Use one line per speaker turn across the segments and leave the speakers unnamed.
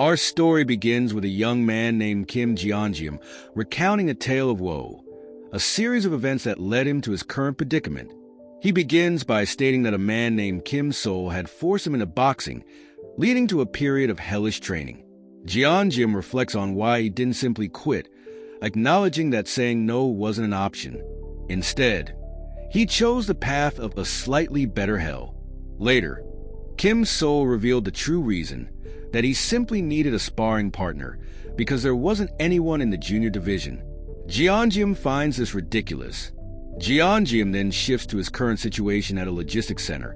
Our story begins with a young man named Kim Jeongeum recounting a tale of woe, a series of events that led him to his current predicament. He begins by stating that a man named Kim Sol had forced him into boxing, leading to a period of hellish training. Jeongeum reflects on why he didn't simply quit, acknowledging that saying no wasn't an option. Instead, he chose the path of a slightly better hell. Later, Kim Sol revealed the true reason, that he simply needed a sparring partner because there wasn't anyone in the junior division. Jeongeum finds this ridiculous. Jeongeum then shifts to his current situation at a logistics center,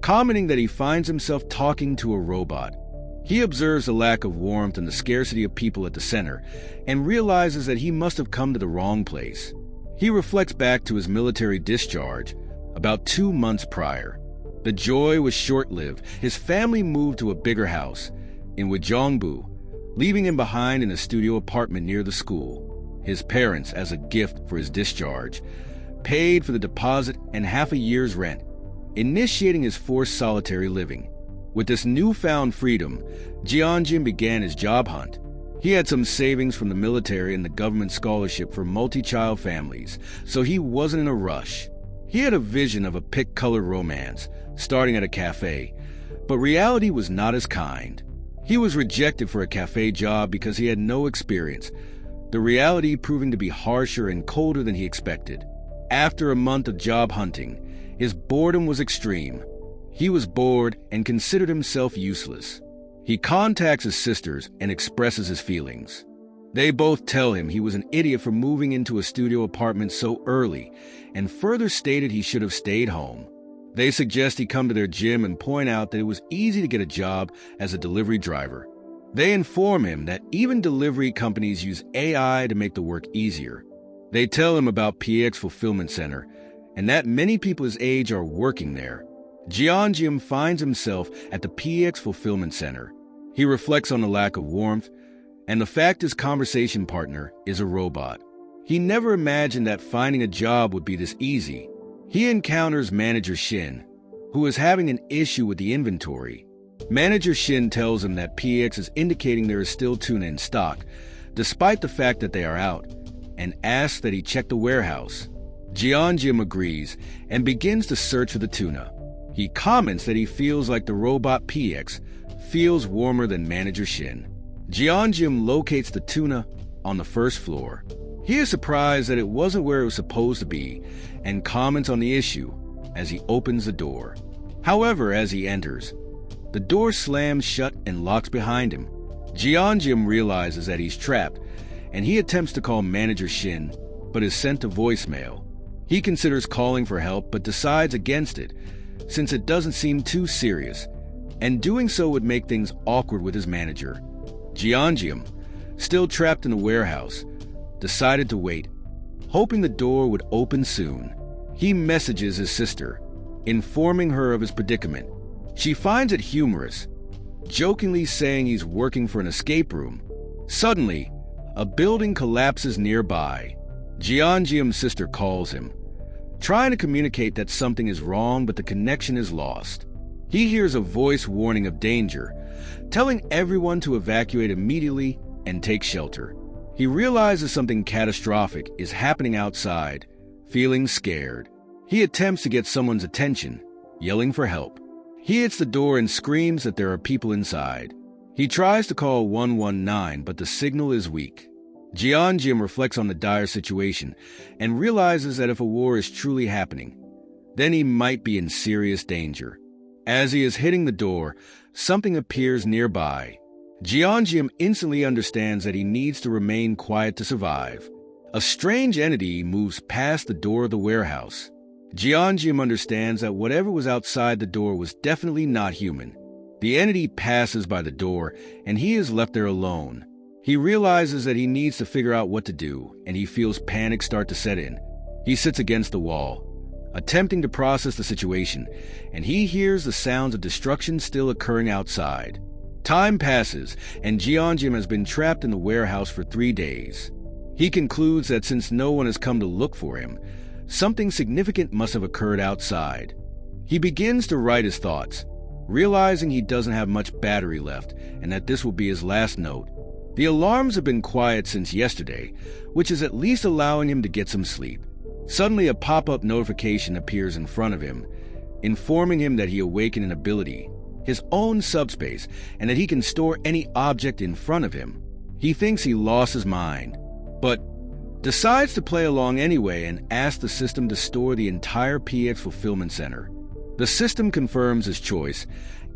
commenting that he finds himself talking to a robot. He observes the lack of warmth and the scarcity of people at the center and realizes that he must have come to the wrong place. He reflects back to his military discharge about 2 months prior. The joy was short-lived. His family moved to a bigger house in Wajongbu, leaving him behind in a studio apartment near the school. His parents, as a gift for his discharge, paid for the deposit and half a year's rent, initiating his forced solitary living. With this newfound freedom, Jeongeum began his job hunt. He had some savings from the military and the government scholarship for multi-child families, so he wasn't in a rush. He had a vision of a pick-colored romance, starting at a cafe, but reality was not as kind. He was rejected for a cafe job because he had no experience, the reality proving to be harsher and colder than he expected. After a month of job hunting, his boredom was extreme. He was bored and considered himself useless. He contacts his sisters and expresses his feelings. They both tell him he was an idiot for moving into a studio apartment so early, and further stated he should have stayed home. They suggest he come to their gym and point out that it was easy to get a job as a delivery driver. They inform him that even delivery companies use AI to make the work easier. They tell him about PX Fulfillment Center, and that many people his age are working there. Jeongeum finds himself at the PX Fulfillment Center. He reflects on the lack of warmth and the fact his conversation partner is a robot. He never imagined that finding a job would be this easy. He encounters Manager Shin, who is having an issue with the inventory. Manager Shin tells him that PX is indicating there is still tuna in stock, despite the fact that they are out, and asks that he check the warehouse. Jeongeum agrees and begins to search for the tuna. He comments that he feels like the robot PX feels warmer than Manager Shin. Jeongeum locates the tuna on the first floor. He is surprised that it wasn't where it was supposed to be and comments on the issue as he opens the door. However, as he enters, the door slams shut and locks behind him. Jeongeum realizes that he's trapped, and he attempts to call Manager Shin, but is sent to voicemail. He considers calling for help, but decides against it, since it doesn't seem too serious, and doing so would make things awkward with his manager. Jeongeum, still trapped in the warehouse, decided to wait, hoping the door would open soon. He messages his sister, informing her of his predicament. She finds it humorous, jokingly saying he's working for an escape room. Suddenly, a building collapses nearby. Jeongeum's sister calls him, trying to communicate that something is wrong, but the connection is lost. He hears a voice warning of danger, telling everyone to evacuate immediately and take shelter. He realizes something catastrophic is happening outside, feeling scared. He attempts to get someone's attention, yelling for help. He hits the door and screams that there are people inside. He tries to call 119, but the signal is weak. Jeongeum reflects on the dire situation and realizes that if a war is truly happening, then he might be in serious danger. As he is hitting the door, something appears nearby. Jeongeum instantly understands that he needs to remain quiet to survive. A strange entity moves past the door of the warehouse. Jeongeum understands that whatever was outside the door was definitely not human. The entity passes by the door, and he is left there alone. He realizes that he needs to figure out what to do, and he feels panic start to set in. He sits against the wall, attempting to process the situation, and he hears the sounds of destruction still occurring outside. Time passes, and Jeongeum has been trapped in the warehouse for 3 days. He concludes that since no one has come to look for him, something significant must have occurred outside. He begins to write his thoughts, realizing he doesn't have much battery left and that this will be his last note. The alarms have been quiet since yesterday, which is at least allowing him to get some sleep. Suddenly, a pop-up notification appears in front of him, informing him that he awakened an ability, his own subspace, and that he can store any object in front of him. He thinks he lost his mind, but decides to play along anyway and asks the system to store the entire PX fulfillment center. The system confirms his choice,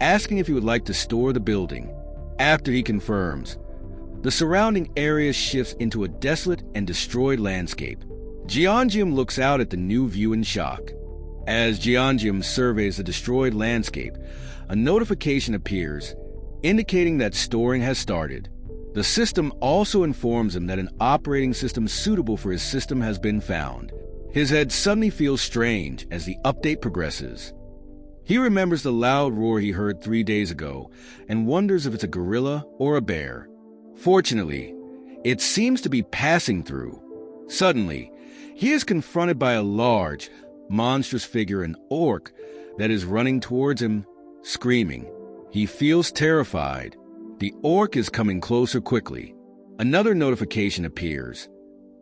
asking if he would like to store the building. After he confirms, the surrounding area shifts into a desolate and destroyed landscape. Jeongeum looks out at the new view in shock. As Jeongeum surveys the destroyed landscape, a notification appears, indicating that storing has started. The system also informs him that an operating system suitable for his system has been found. His head suddenly feels strange as the update progresses. He remembers the loud roar he heard 3 days ago and wonders if it's a gorilla or a bear. Fortunately, it seems to be passing through. Suddenly, he is confronted by a large, monstrous figure, an orc, that is running towards him, screaming. He feels terrified. The orc is coming closer quickly. Another notification appears,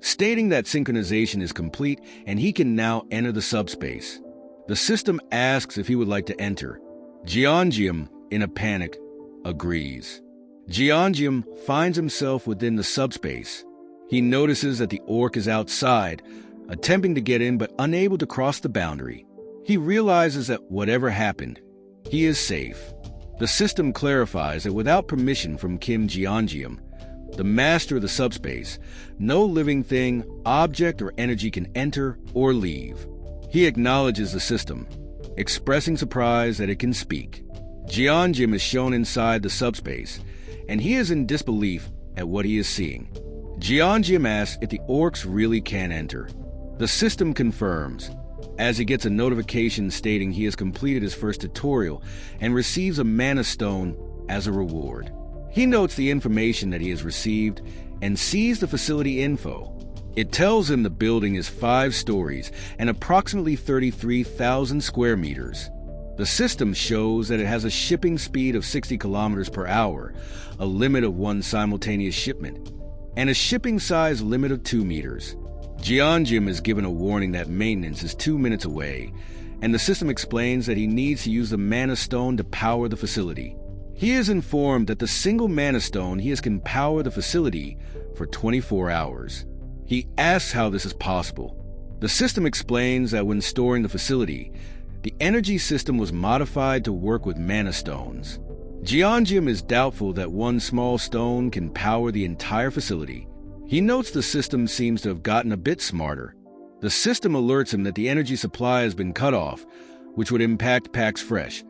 stating that synchronization is complete and he can now enter the subspace. The system asks if he would like to enter. Jeongeum, in a panic, agrees. Jeongeum finds himself within the subspace. He notices that the orc is outside, attempting to get in but unable to cross the boundary. He realizes that whatever happened, he is safe. The system clarifies that without permission from Kim Jeongeum, the master of the subspace, no living thing, object, or energy can enter or leave. He acknowledges the system, expressing surprise that it can speak. Jeongeum is shown inside the subspace, and he is in disbelief at what he is seeing. Jeongeum asks if the orcs really can enter. The system confirms, as he gets a notification stating he has completed his first tutorial and receives a mana stone as a reward. He notes the information that he has received and sees the facility info. It tells him the building is 5 stories and approximately 33,000 square meters. The system shows that it has a shipping speed of 60 kilometers per hour, a limit of 1 simultaneous shipment, and a shipping size limit of 2 meters. Jeongeum is given a warning that maintenance is 2 minutes away, and the system explains that he needs to use the mana stone to power the facility. He is informed that the single mana stone he has can power the facility for 24 hours. He asks how this is possible. The system explains that when storing the facility, the energy system was modified to work with mana stones. Jeongeum is doubtful that 1 small stone can power the entire facility. He notes the system seems to have gotten a bit smarter. The system alerts him that the energy supply has been cut off, which would impact Pax Fresh,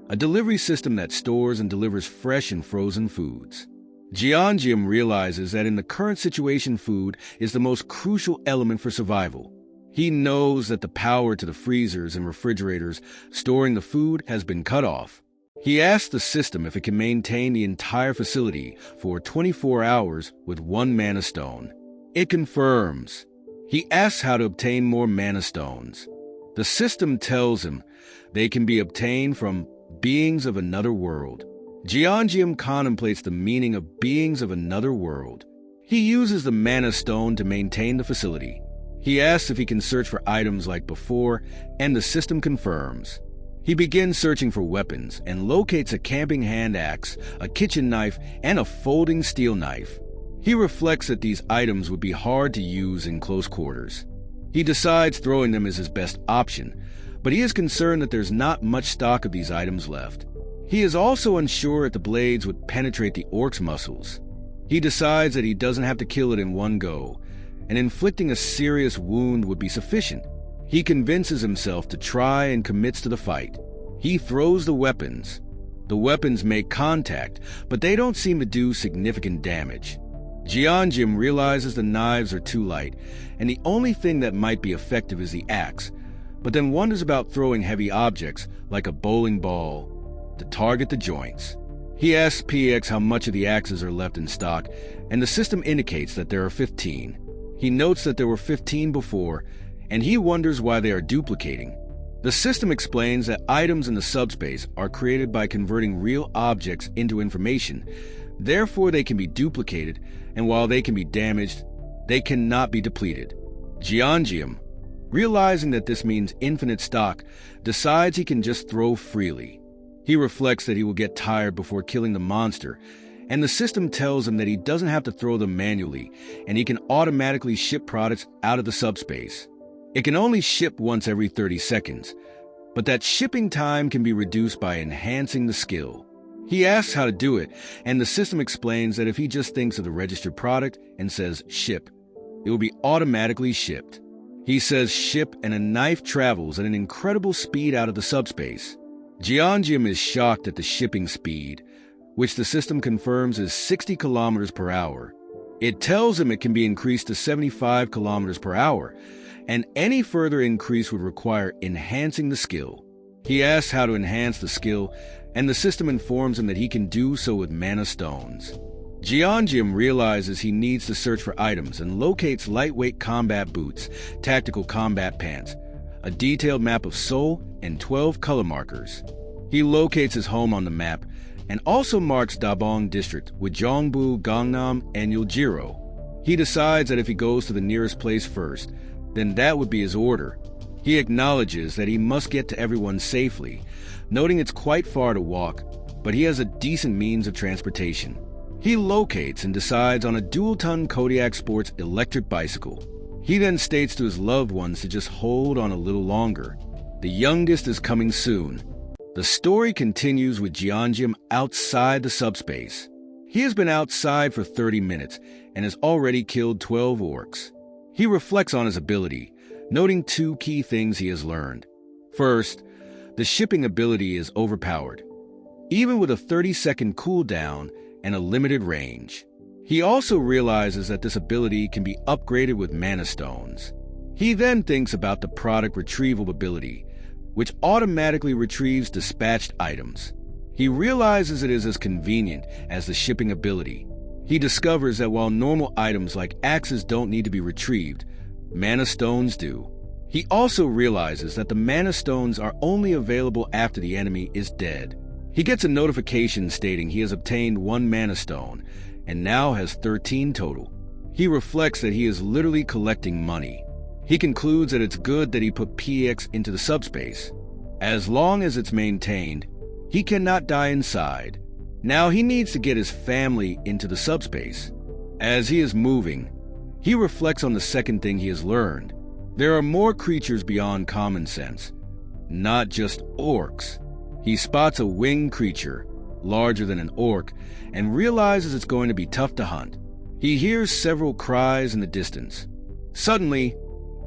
a delivery system that stores and delivers fresh and frozen foods. Jeongeum realizes that in the current situation, food is the most crucial element for survival. He knows that the power to the freezers and refrigerators storing the food has been cut off. He asks the system if it can maintain the entire facility for 24 hours with 1 mana stone. It confirms. He asks how to obtain more mana stones. The system tells him they can be obtained from beings of another world. Jeongeum contemplates the meaning of beings of another world. He uses the mana stone to maintain the facility. He asks if he can search for items like before, and the system confirms. He begins searching for weapons and locates a camping hand axe, a kitchen knife, and a folding steel knife. He reflects that these items would be hard to use in close quarters. He decides throwing them is his best option, but he is concerned that there's not much stock of these items left. He is also unsure if the blades would penetrate the orc's muscles. He decides that he doesn't have to kill it in one go, and inflicting a serious wound would be sufficient. He convinces himself to try and commits to the fight. He throws the weapons. The weapons make contact, but they don't seem to do significant damage. Jeongeum realizes the knives are too light, and the only thing that might be effective is the axe, but then wonders about throwing heavy objects, like a bowling ball, to target the joints. He asks PX how much of the axes are left in stock, and the system indicates that there are 15. He notes that there were 15 before, and he wonders why they are duplicating. The system explains that items in the subspace are created by converting real objects into information. Therefore, they can be duplicated, and while they can be damaged, they cannot be depleted. Jianjium, realizing that this means infinite stock, decides he can just throw freely. He reflects that he will get tired before killing the monster, and the system tells him that he doesn't have to throw them manually, and he can automatically ship products out of the subspace. It can only ship once every 30 seconds, but that shipping time can be reduced by enhancing the skill. He asks how to do it, and the system explains that if he just thinks of the registered product and says ship, it will be automatically shipped. He says ship, and a knife travels at an incredible speed out of the subspace. Jianjium is shocked at the shipping speed, which the system confirms is 60 kilometers per hour. It tells him it can be increased to 75 kilometers per hour, and any further increase would require enhancing the skill. He asks how to enhance the skill, and the system informs him that he can do so with mana stones. Jianjium realizes he needs to search for items and locates lightweight combat boots, tactical combat pants, a detailed map of Seoul, and 12 color markers. He locates his home on the map and also marks Dabong district with Gyeongbu, Gangnam, and Yeoljiro. He decides that if he goes to the nearest place first, then that would be his order. He acknowledges that he must get to everyone safely, noting it's quite far to walk, but he has a decent means of transportation. He locates and decides on a dual-ton Kodiak Sports electric bicycle. He then states to his loved ones to just hold on a little longer. The youngest is coming soon. The story continues with Jianjium outside the subspace. He has been outside for 30 minutes and has already killed 12 orcs. He reflects on his ability, noting two key things he has learned. First, the shipping ability is overpowered, even with a 30-second cooldown and a limited range. He also realizes that this ability can be upgraded with mana stones. He then thinks about the product retrieval ability, which automatically retrieves dispatched items. He realizes it is as convenient as the shipping ability. He discovers that while normal items like axes don't need to be retrieved, mana stones do. He also realizes that the mana stones are only available after the enemy is dead. He gets a notification stating he has obtained 1 mana stone and now has 13 total. He reflects that he is literally collecting money. He concludes that it's good that he put PX into the subspace. As long as it's maintained, he cannot die inside. Now he needs to get his family into the subspace. As he is moving, he reflects on the second thing he has learned. There are more creatures beyond common sense, not just orcs. He spots a winged creature, larger than an orc, and realizes it's going to be tough to hunt. He hears several cries in the distance. Suddenly,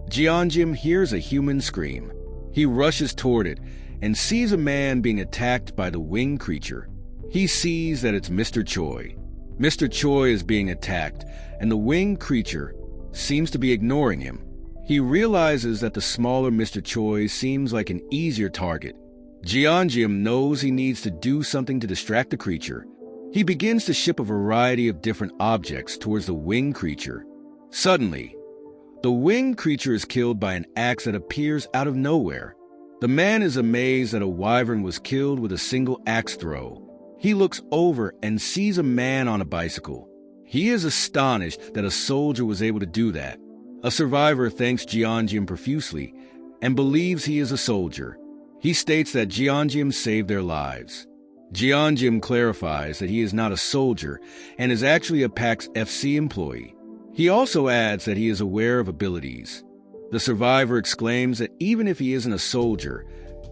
Jianjium hears a human scream. He rushes toward it and sees a man being attacked by the winged creature. He sees that it's Mr. Choi. Mr. Choi is being attacked, and the winged creature seems to be ignoring him. He realizes that the smaller Mr. Choi seems like an easier target. Jianjium knows he needs to do something to distract the creature. He begins to ship a variety of different objects towards the winged creature. Suddenly, the winged creature is killed by an axe that appears out of nowhere. The man is amazed that a wyvern was killed with a single axe throw. He looks over and sees a man on a bicycle. He is astonished that a soldier was able to do that. A survivor thanks Jianjium profusely and believes he is a soldier. He states that Jianjium saved their lives. Jianjium clarifies that he is not a soldier and is actually a PAX FC employee. He also adds that he is aware of abilities. The survivor exclaims that even if he isn't a soldier,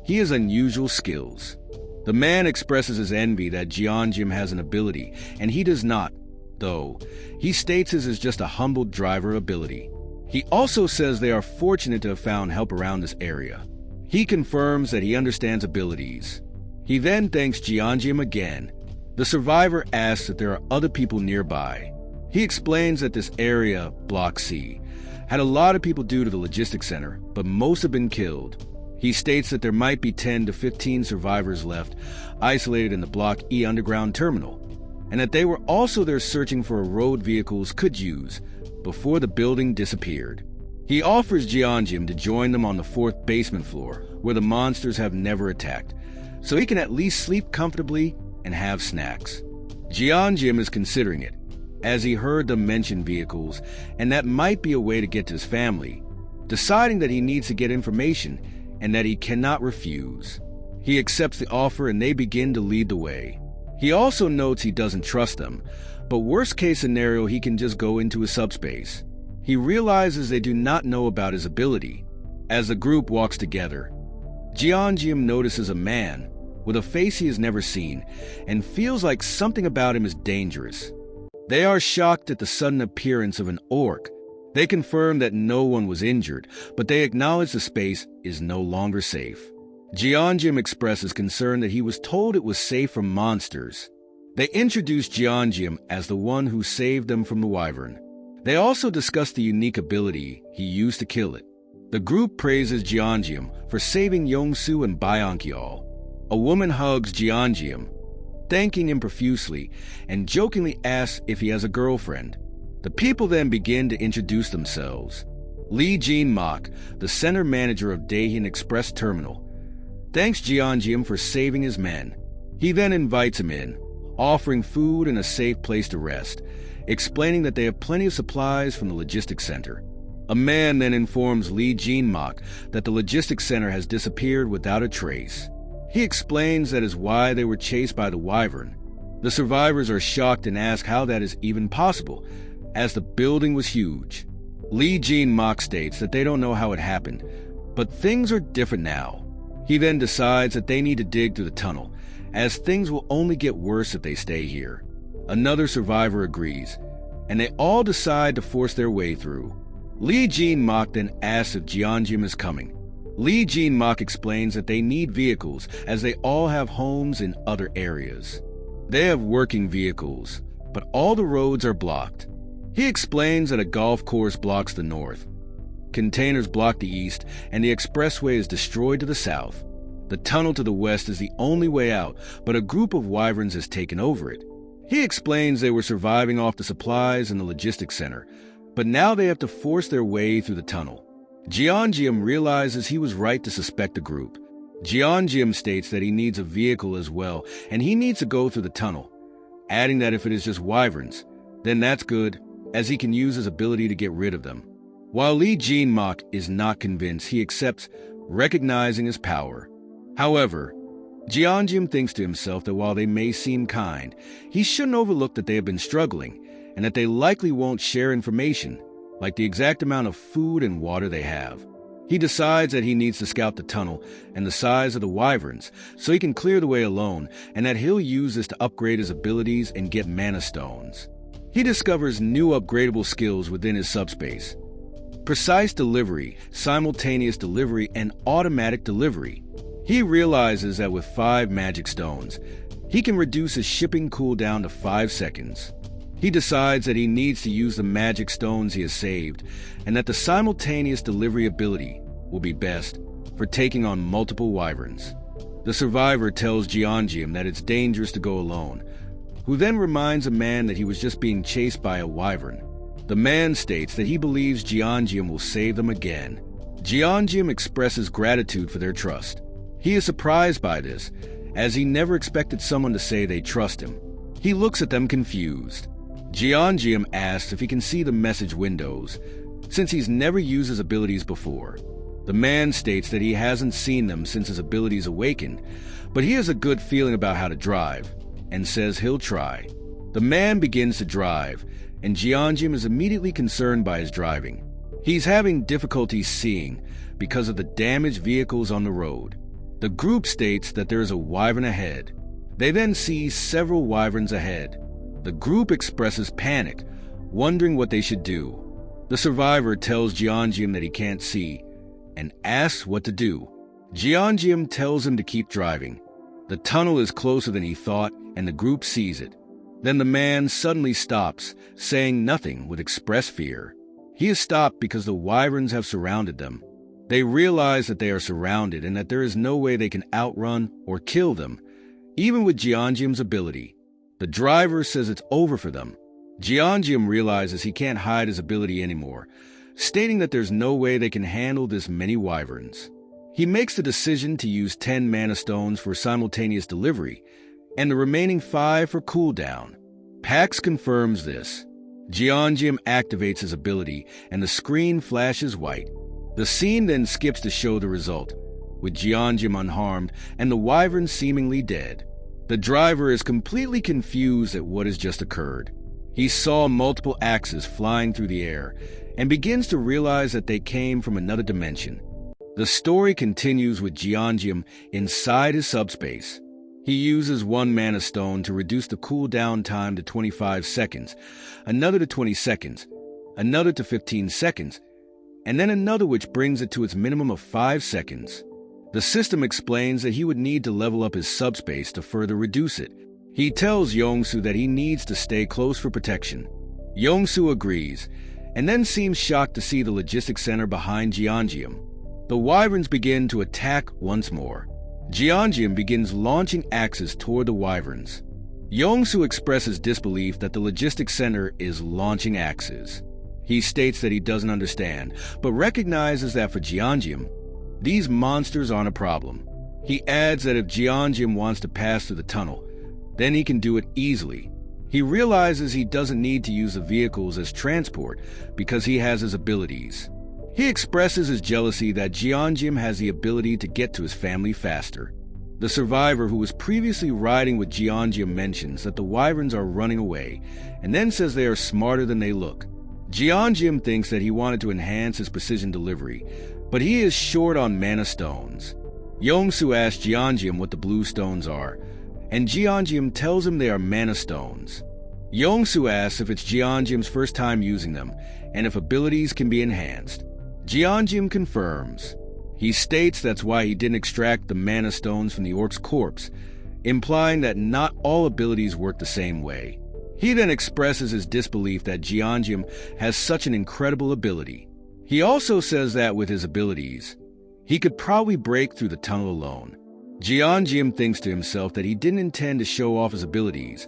he has unusual skills. The man expresses his envy that Jianjium has an ability, and he does not, though. He states his is just a humble driver ability. He also says they are fortunate to have found help around this area. He confirms that he understands abilities. He then thanks Jianjium again. The survivor asks if there are other people nearby. He explains that this area, Block C, had a lot of people due to the logistics center, but most have been killed. He states that there might be 10 to 15 survivors left, isolated in the Block E underground terminal, and that they were also there searching for a road vehicles could use before the building disappeared. He offers Jeonjim to join them on the 4th basement floor, where the monsters have never attacked, so he can at least sleep comfortably and have snacks. Jeonjim is considering it, as he heard them mention vehicles, and that might be a way to get to his family, deciding that he needs to get information and that he cannot refuse. He accepts the offer and they begin to lead the way. He also notes he doesn't trust them, but worst case scenario, he can just go into his subspace. He realizes they do not know about his ability. As the group walks together, Jeonjim notices a man with a face he has never seen and feels like something about him is dangerous. They are shocked at the sudden appearance of an orc. They confirm that no one was injured, but they acknowledge the space is no longer safe. Jeonjim expresses concern that he was told it was safe from monsters. They introduce Jeonjim as the one who saved them from the wyvern. They also discuss the unique ability he used to kill it. The group praises Jeonjim for saving Yongsu and Byeonkyol. A woman hugs Jeonjim, thanking him profusely, and jokingly asks if he has a girlfriend. The people then begin to introduce themselves. Lee Jin-mak, the center manager of Daehin Express Terminal, thanks Jeonjim for saving his men. He then invites him in, offering food and a safe place to rest, explaining that they have plenty of supplies from the logistics center. A man then informs Lee Jin-mak that the logistics center has disappeared without a trace. He explains that is why they were chased by the wyvern. The survivors are shocked and ask how that is even possible, as the building was huge. Lee Jin-mak states that they don't know how it happened, but things are different now. He then decides that they need to dig through the tunnel, as things will only get worse if they stay here. Another survivor agrees, and they all decide to force their way through. Lee Jin-mak then asks if Jeonjim is coming. Lee Jin-mak explains that they need vehicles, as they all have homes in other areas. They have working vehicles, but all the roads are blocked. He explains that a golf course blocks the north. Containers block the east, and the expressway is destroyed to the south. The tunnel to the west is the only way out, but a group of wyverns has taken over it. He explains they were surviving off the supplies in the logistics center, but now they have to force their way through the tunnel. Jeonjim realizes he was right to suspect the group. Jeonjim states that he needs a vehicle as well, and he needs to go through the tunnel, adding that if it is just wyverns, then that's good, as he can use his ability to get rid of them. While Lee Jin-mak is not convinced, he accepts, recognizing his power. However, Jeonjim thinks to himself that while they may seem kind, he shouldn't overlook that they have been struggling, and that they likely won't share information, like the exact amount of food and water they have. He decides that he needs to scout the tunnel and the size of the wyverns, so he can clear the way alone, and that he'll use this to upgrade his abilities and get mana stones. He discovers new upgradable skills within his subspace: precise delivery, simultaneous delivery, and automatic delivery. He realizes that with 5 magic stones, he can reduce his shipping cooldown to 5 seconds. He decides that he needs to use the magic stones he has saved, and that the simultaneous delivery ability will be best for taking on multiple wyverns. The survivor tells Jeonjim that it's dangerous to go alone, who then reminds a man that he was just being chased by a wyvern. The man states that he believes Jeonjim will save them again. Jeonjim expresses gratitude for their trust. He is surprised by this, as he never expected someone to say they trust him. He looks at them confused. Jeonjim asks if he can see the message windows, since he's never used his abilities before. The man states that he hasn't seen them since his abilities awakened, but he has a good feeling about how to drive, and says he'll try. The man begins to drive, and Jeonjim is immediately concerned by his driving. He's having difficulty seeing because of the damaged vehicles on the road. The group states that there is a wyvern ahead. They then see several wyverns ahead. The group expresses panic, wondering what they should do. The survivor tells Jeonjim that he can't see, and asks what to do. Jeonjim tells him to keep driving. The tunnel is closer than he thought, and the group sees it. Then the man suddenly stops, saying nothing with express fear. He is stopped because the wyverns have surrounded them. They realize that they are surrounded and that there is no way they can outrun or kill them, even with Jeonjim's ability. The driver says it's over for them. Jeonjim realizes he can't hide his ability anymore, stating that there's no way they can handle this many wyverns. He makes the decision to use 10 mana stones for simultaneous delivery, and the remaining 5 for cooldown. Pax confirms this. Jeongeum activates his ability, and the screen flashes white. The scene then skips to show the result, with Jeongeum unharmed and the wyvern seemingly dead. The driver is completely confused at what has just occurred. He saw multiple axes flying through the air, and begins to realize that they came from another dimension. The story continues with Jeongeum inside his subspace. He uses 1 mana stone to reduce the cooldown time to 25 seconds, another to 20 seconds, another to 15 seconds, and then another which brings it to its minimum of 5 seconds. The system explains that he would need to level up his subspace to further reduce it. He tells Yongsu that he needs to stay close for protection. Yongsu agrees, and then seems shocked to see the logistics center behind Jeongeum. The wyverns begin to attack once more. Jeongeum begins launching axes toward the wyverns. Yongsu expresses disbelief that the logistics center is launching axes. He states that he doesn't understand, but recognizes that for Jeongeum, these monsters aren't a problem. He adds that if Jeongeum wants to pass through the tunnel, then he can do it easily. He realizes he doesn't need to use the vehicles as transport because he has his abilities. He expresses his jealousy that Jeongeum has the ability to get to his family faster. The survivor who was previously riding with Jeongeum mentions that the wyverns are running away, and then says they are smarter than they look. Jeongeum thinks that he wanted to enhance his precision delivery, but he is short on mana stones. Yongsu asks Jeongeum what the blue stones are, and Jeongeum tells him they are mana stones. Yongsu asks if it's Jeongeum's first time using them, and if abilities can be enhanced. Jeongeum confirms. He states that's why he didn't extract the mana stones from the Orc's corpse, implying that not all abilities work the same way. He then expresses his disbelief that Jeongeum has such an incredible ability. He also says that with his abilities, he could probably break through the tunnel alone. Jeongeum thinks to himself that he didn't intend to show off his abilities,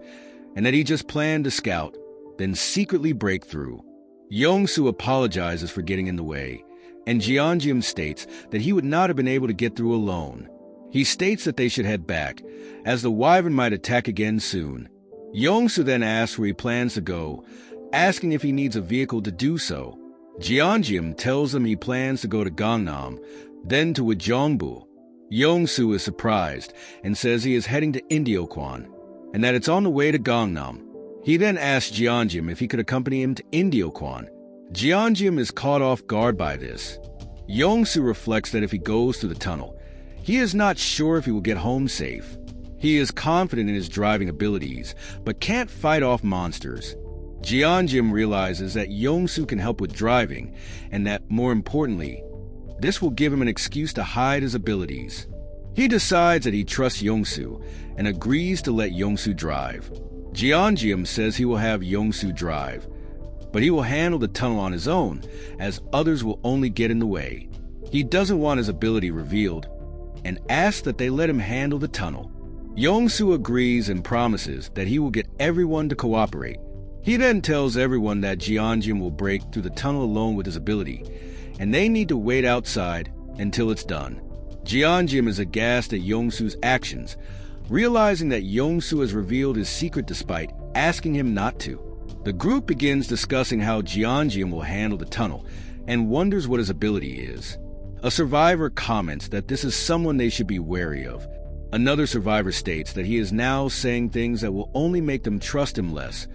and that he just planned to scout, then secretly break through. Yongsu apologizes for getting in the way, and Jeongeum states that he would not have been able to get through alone. He states that they should head back, as the wyvern might attack again soon. Yongsu then asks where he plans to go, asking if he needs a vehicle to do so. Jeongeum tells him he plans to go to Gangnam, then to Ujeongbu. Yongsu is surprised and says he is heading to Indyokwan, and that it's on the way to Gangnam. He then asks Jeongeum if he could accompany him to Indyokwan. Jeongeum is caught off guard by this. Yongsu reflects that if he goes through the tunnel, he is not sure if he will get home safe. He is confident in his driving abilities, but can't fight off monsters. Jeongeum realizes that Yongsu can help with driving, and that, more importantly, this will give him an excuse to hide his abilities. He decides that he trusts Yongsu, and agrees to let Yongsu drive. Jeongeum says he will have Yongsu drive, but he will handle the tunnel on his own, as others will only get in the way. He doesn't want his ability revealed, and asks that they let him handle the tunnel. Yongsu agrees and promises that he will get everyone to cooperate. He then tells everyone that Jeongeum will break through the tunnel alone with his ability, and they need to wait outside until it's done. Jeongeum is aghast at Yongsu's actions, realizing that Yongsu has revealed his secret despite asking him not to. The group begins discussing how Jeongeum will handle the tunnel, and wonders what his ability is. A survivor comments that this is someone they should be wary of. Another survivor states that he is now saying things that will only make them trust him less,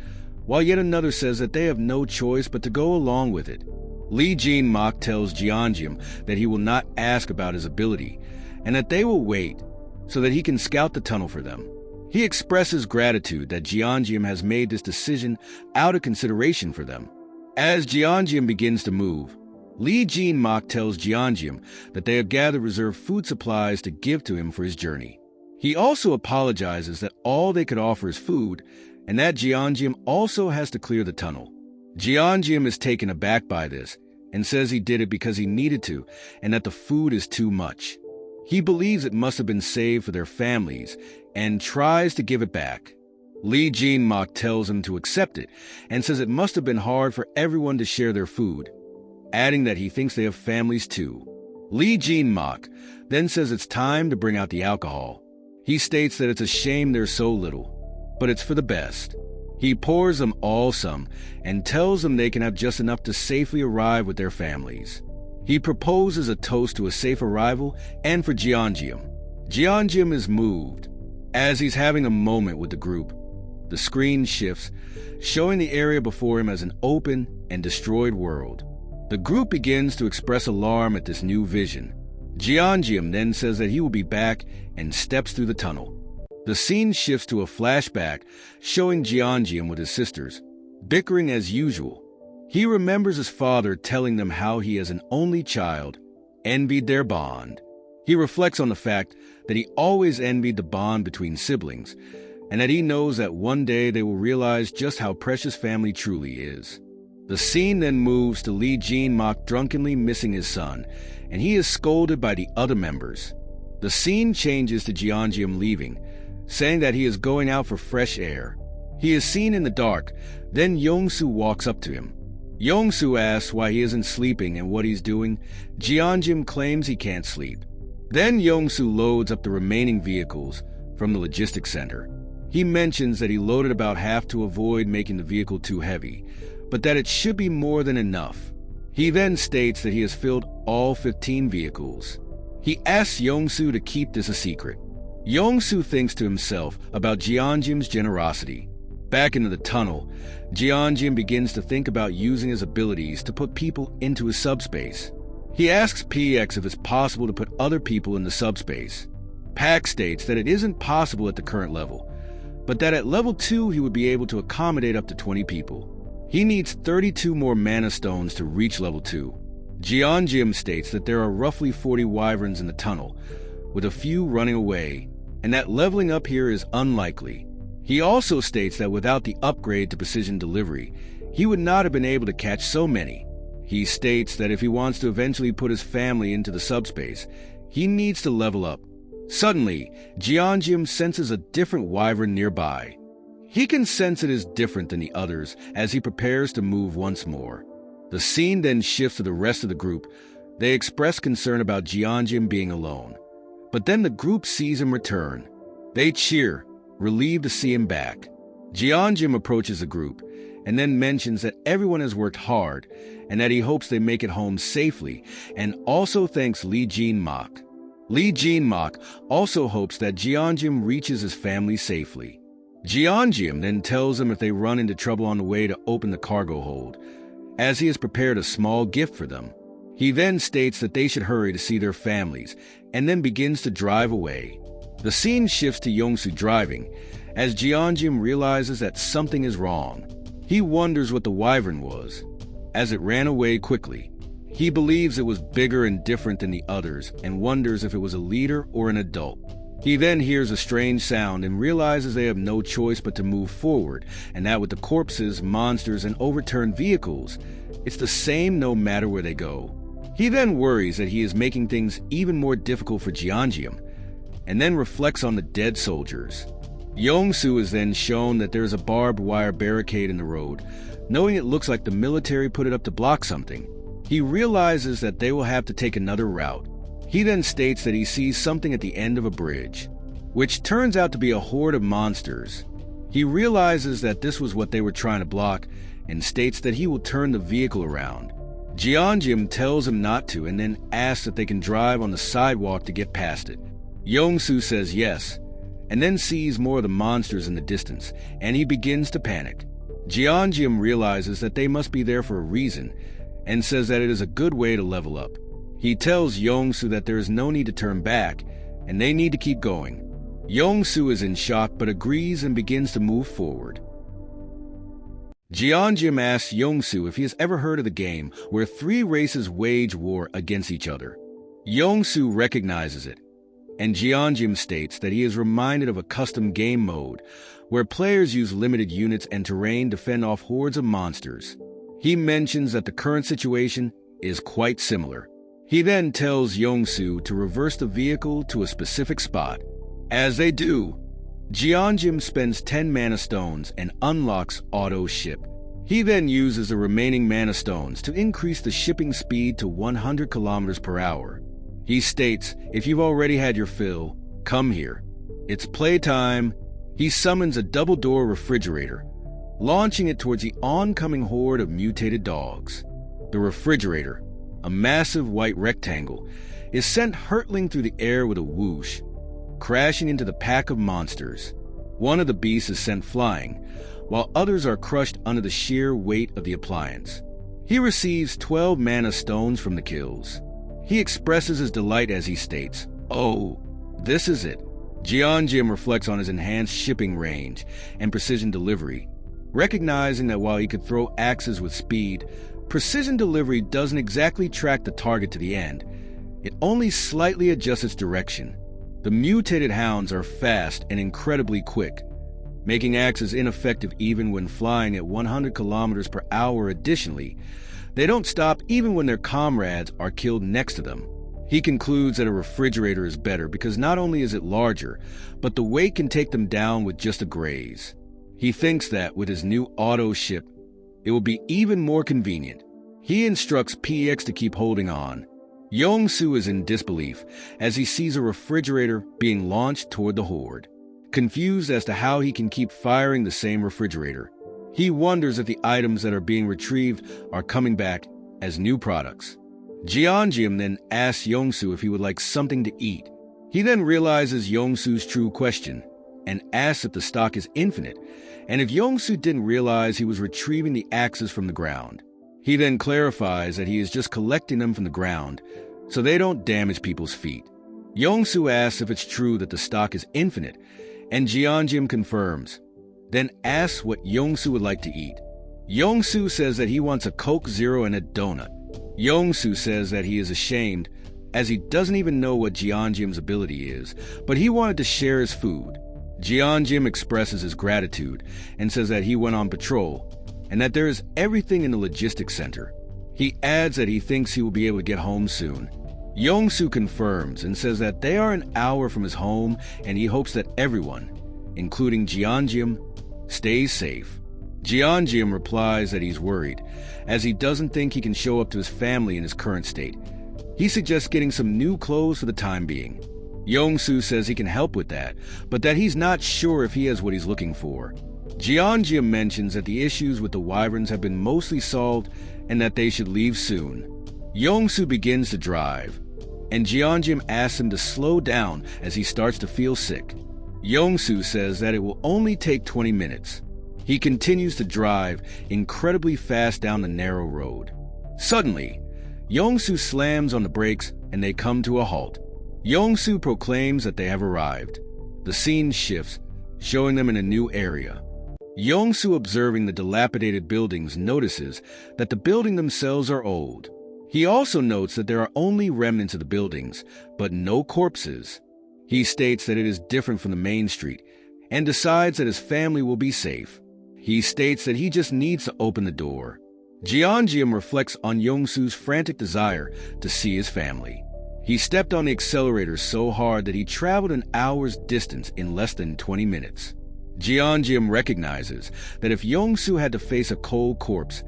while yet another says that they have no choice but to go along with it. Lee Jin-mak tells Jeongeum that he will not ask about his ability, and that they will wait so that he can scout the tunnel for them. He expresses gratitude that Jeongeum has made this decision out of consideration for them. As Jeongeum begins to move, Lee Jin-mak tells Jeongeum that they have gathered reserve food supplies to give to him for his journey. He also apologizes that all they could offer is food, and that Jeongeum also has to clear the tunnel. Jeongeum is taken aback by this, and says he did it because he needed to, and that the food is too much. He believes it must have been saved for their families, and tries to give it back. Lee Jin-mak tells him to accept it, and says it must have been hard for everyone to share their food. adding that he thinks they have families too. Lee Jin-mak then says it's time to bring out the alcohol. He states that it's a shame there's so little, but it's for the best. He pours them all some and tells them they can have just enough to safely arrive with their families. He proposes a toast to a safe arrival and for Jeongeum. Jeongeum is moved. As he's having a moment with the group, the screen shifts, showing the area before him as an open and destroyed world. The group begins to express alarm at this new vision. Jeongeum then says that he will be back and steps through the tunnel. The scene shifts to a flashback showing Jeongeum with his sisters, bickering as usual. He remembers his father telling them how he, as an only child, envied their bond. He reflects on the fact that he always envied the bond between siblings, and that he knows that one day they will realize just how precious family truly is. The scene then moves to Lee Jin-mak drunkenly missing his son, and he is scolded by the other members. The scene changes to Jeongeum leaving, saying that he is going out for fresh air. He is seen in the dark, then Yongsu walks up to him. Yongsu asks why he isn't sleeping and what he's doing. Jeongeum claims he can't sleep. Then Yongsu loads up the remaining vehicles from the logistics center. He mentions that he loaded about half to avoid making the vehicle too heavy, but that it should be more than enough. He then states that he has filled all 15 vehicles. He asks Yongsu to keep this a secret. Yongsu thinks to himself about Jeongeum's generosity. Back into the tunnel, Jeongeum begins to think about using his abilities to put people into his subspace. He asks PX if it's possible to put other people in the subspace. Pac states that it isn't possible at the current level, but that at level 2 he would be able to accommodate up to 20 people. He needs 32 more mana stones to reach level 2. Jeongeum states that there are roughly 40 wyverns in the tunnel, with a few running away, and that leveling up here is unlikely. He also states that without the upgrade to precision delivery, he would not have been able to catch so many. He states that if he wants to eventually put his family into the subspace, he needs to level up. Suddenly, Jeongeum senses a different wyvern nearby. He can sense it is different than the others as he prepares to move once more. The scene then shifts to the rest of the group. They express concern about Jeongeum being alone. But then the group sees him return. They cheer, relieved to see him back. Jeongeum approaches the group and then mentions that everyone has worked hard and that he hopes they make it home safely, and also thanks Lee Jin-mak. Lee Jin-mak also hopes that Jeongeum reaches his family safely. Jeongeum then tells him if they run into trouble on the way to open the cargo hold, as he has prepared a small gift for them. He then states that they should hurry to see their families, and then begins to drive away. The scene shifts to Yongsu driving, as Jeongeum realizes that something is wrong. He wonders what the wyvern was, as it ran away quickly. He believes it was bigger and different than the others, and wonders if it was a leader or an adult. He then hears a strange sound and realizes they have no choice but to move forward, and that with the corpses, monsters, and overturned vehicles, it's the same no matter where they go. He then worries that he is making things even more difficult for Jeongeum, and then reflects on the dead soldiers. Yongsu is then shown that there is a barbed wire barricade in the road. Knowing it looks like the military put it up to block something, he realizes that they will have to take another route. He then states that he sees something at the end of a bridge, which turns out to be a horde of monsters. He realizes that this was what they were trying to block, and states that he will turn the vehicle around. Jeongeum tells him not to, and then asks if they can drive on the sidewalk to get past it. Yongsu says yes, and then sees more of the monsters in the distance, and he begins to panic. Jeongeum realizes that they must be there for a reason, and says that it is a good way to level up. He tells Yongsu that there is no need to turn back, and they need to keep going. Yongsu is in shock but agrees and begins to move forward. Jeongeum asks Yongsu if he has ever heard of the game where 3 races wage war against each other. Yongsu recognizes it, and Jeongeum states that he is reminded of a custom game mode where players use limited units and terrain to fend off hordes of monsters. He mentions that the current situation is quite similar. He then tells Yongsu to reverse the vehicle to a specific spot. As they do, Jeongeum spends 10 mana stones and unlocks auto ship. He then uses the remaining mana stones to increase the shipping speed to 100 kilometers per hour. He states, if you've already had your fill, come here. It's playtime. He summons a double-door refrigerator, launching it towards the oncoming horde of mutated dogs. The refrigerator, a massive white rectangle, is sent hurtling through the air with a whoosh, crashing into the pack of monsters. One of the beasts is sent flying, while others are crushed under the sheer weight of the appliance. He receives 12 mana stones from the kills. He expresses his delight as he states, "Oh, this is it." Jeonjim reflects on his enhanced shipping range and precision delivery, recognizing that while he could throw axes with speed, precision delivery doesn't exactly track the target to the end. It only slightly adjusts its direction. The mutated hounds are fast and incredibly quick, making axes ineffective even when flying at 100 kilometers per hour. Additionally, they don't stop even when their comrades are killed next to them. He concludes that a refrigerator is better because not only is it larger, but the weight can take them down with just a graze. He thinks that with his new auto ship, it will be even more convenient. He instructs PX to keep holding on. Yongsu is in disbelief as he sees a refrigerator being launched toward the horde. Confused as to how he can keep firing the same refrigerator, he wonders if the items that are being retrieved are coming back as new products. Jeonjim then asks Yongsu if he would like something to eat. He then realizes Yongsu's true question and asks if the stock is infinite, and if Yongsu didn't realize he was retrieving the axes from the ground. He then clarifies that he is just collecting them from the ground so they don't damage people's feet. Yongsu asks if it's true that the stock is infinite, and Jeonjim confirms, then asks what Yongsu would like to eat. Yongsu says that he wants a Coke Zero and a donut. Yongsu says that he is ashamed as he doesn't even know what Jeonjim's ability is, but he wanted to share his food. Jeonjim expresses his gratitude and says that he went on patrol and that there is everything in the logistics center. He adds that he thinks he will be able to get home soon. Yongsu confirms and says that they are an hour from his home and he hopes that everyone, including Jeonjim, stays safe. Jeonjim replies that he's worried, as he doesn't think he can show up to his family in his current state. He suggests getting some new clothes for the time being. Yongsu says he can help with that, but that he's not sure if he has what he's looking for. Jeonjim mentions that the issues with the wyverns have been mostly solved and that they should leave soon. Yongsu begins to drive, and Jeonjim asks him to slow down as he starts to feel sick. Yongsu says that it will only take 20 minutes. He continues to drive incredibly fast down the narrow road. Suddenly, Yongsu slams on the brakes and they come to a halt. Yongsu proclaims that they have arrived. The scene shifts, showing them in a new area. Yongsu, observing the dilapidated buildings, notices that the buildings themselves are old. He also notes that there are only remnants of the buildings, but no corpses. He states that it is different from the main street and decides that his family will be safe. He states that he just needs to open the door. Jeonjim reflects on Yongsu's frantic desire to see his family. He stepped on the accelerator so hard that he traveled an hour's distance in less than 20 minutes. Jeonjim recognizes that if Yongsu had to face a cold corpse,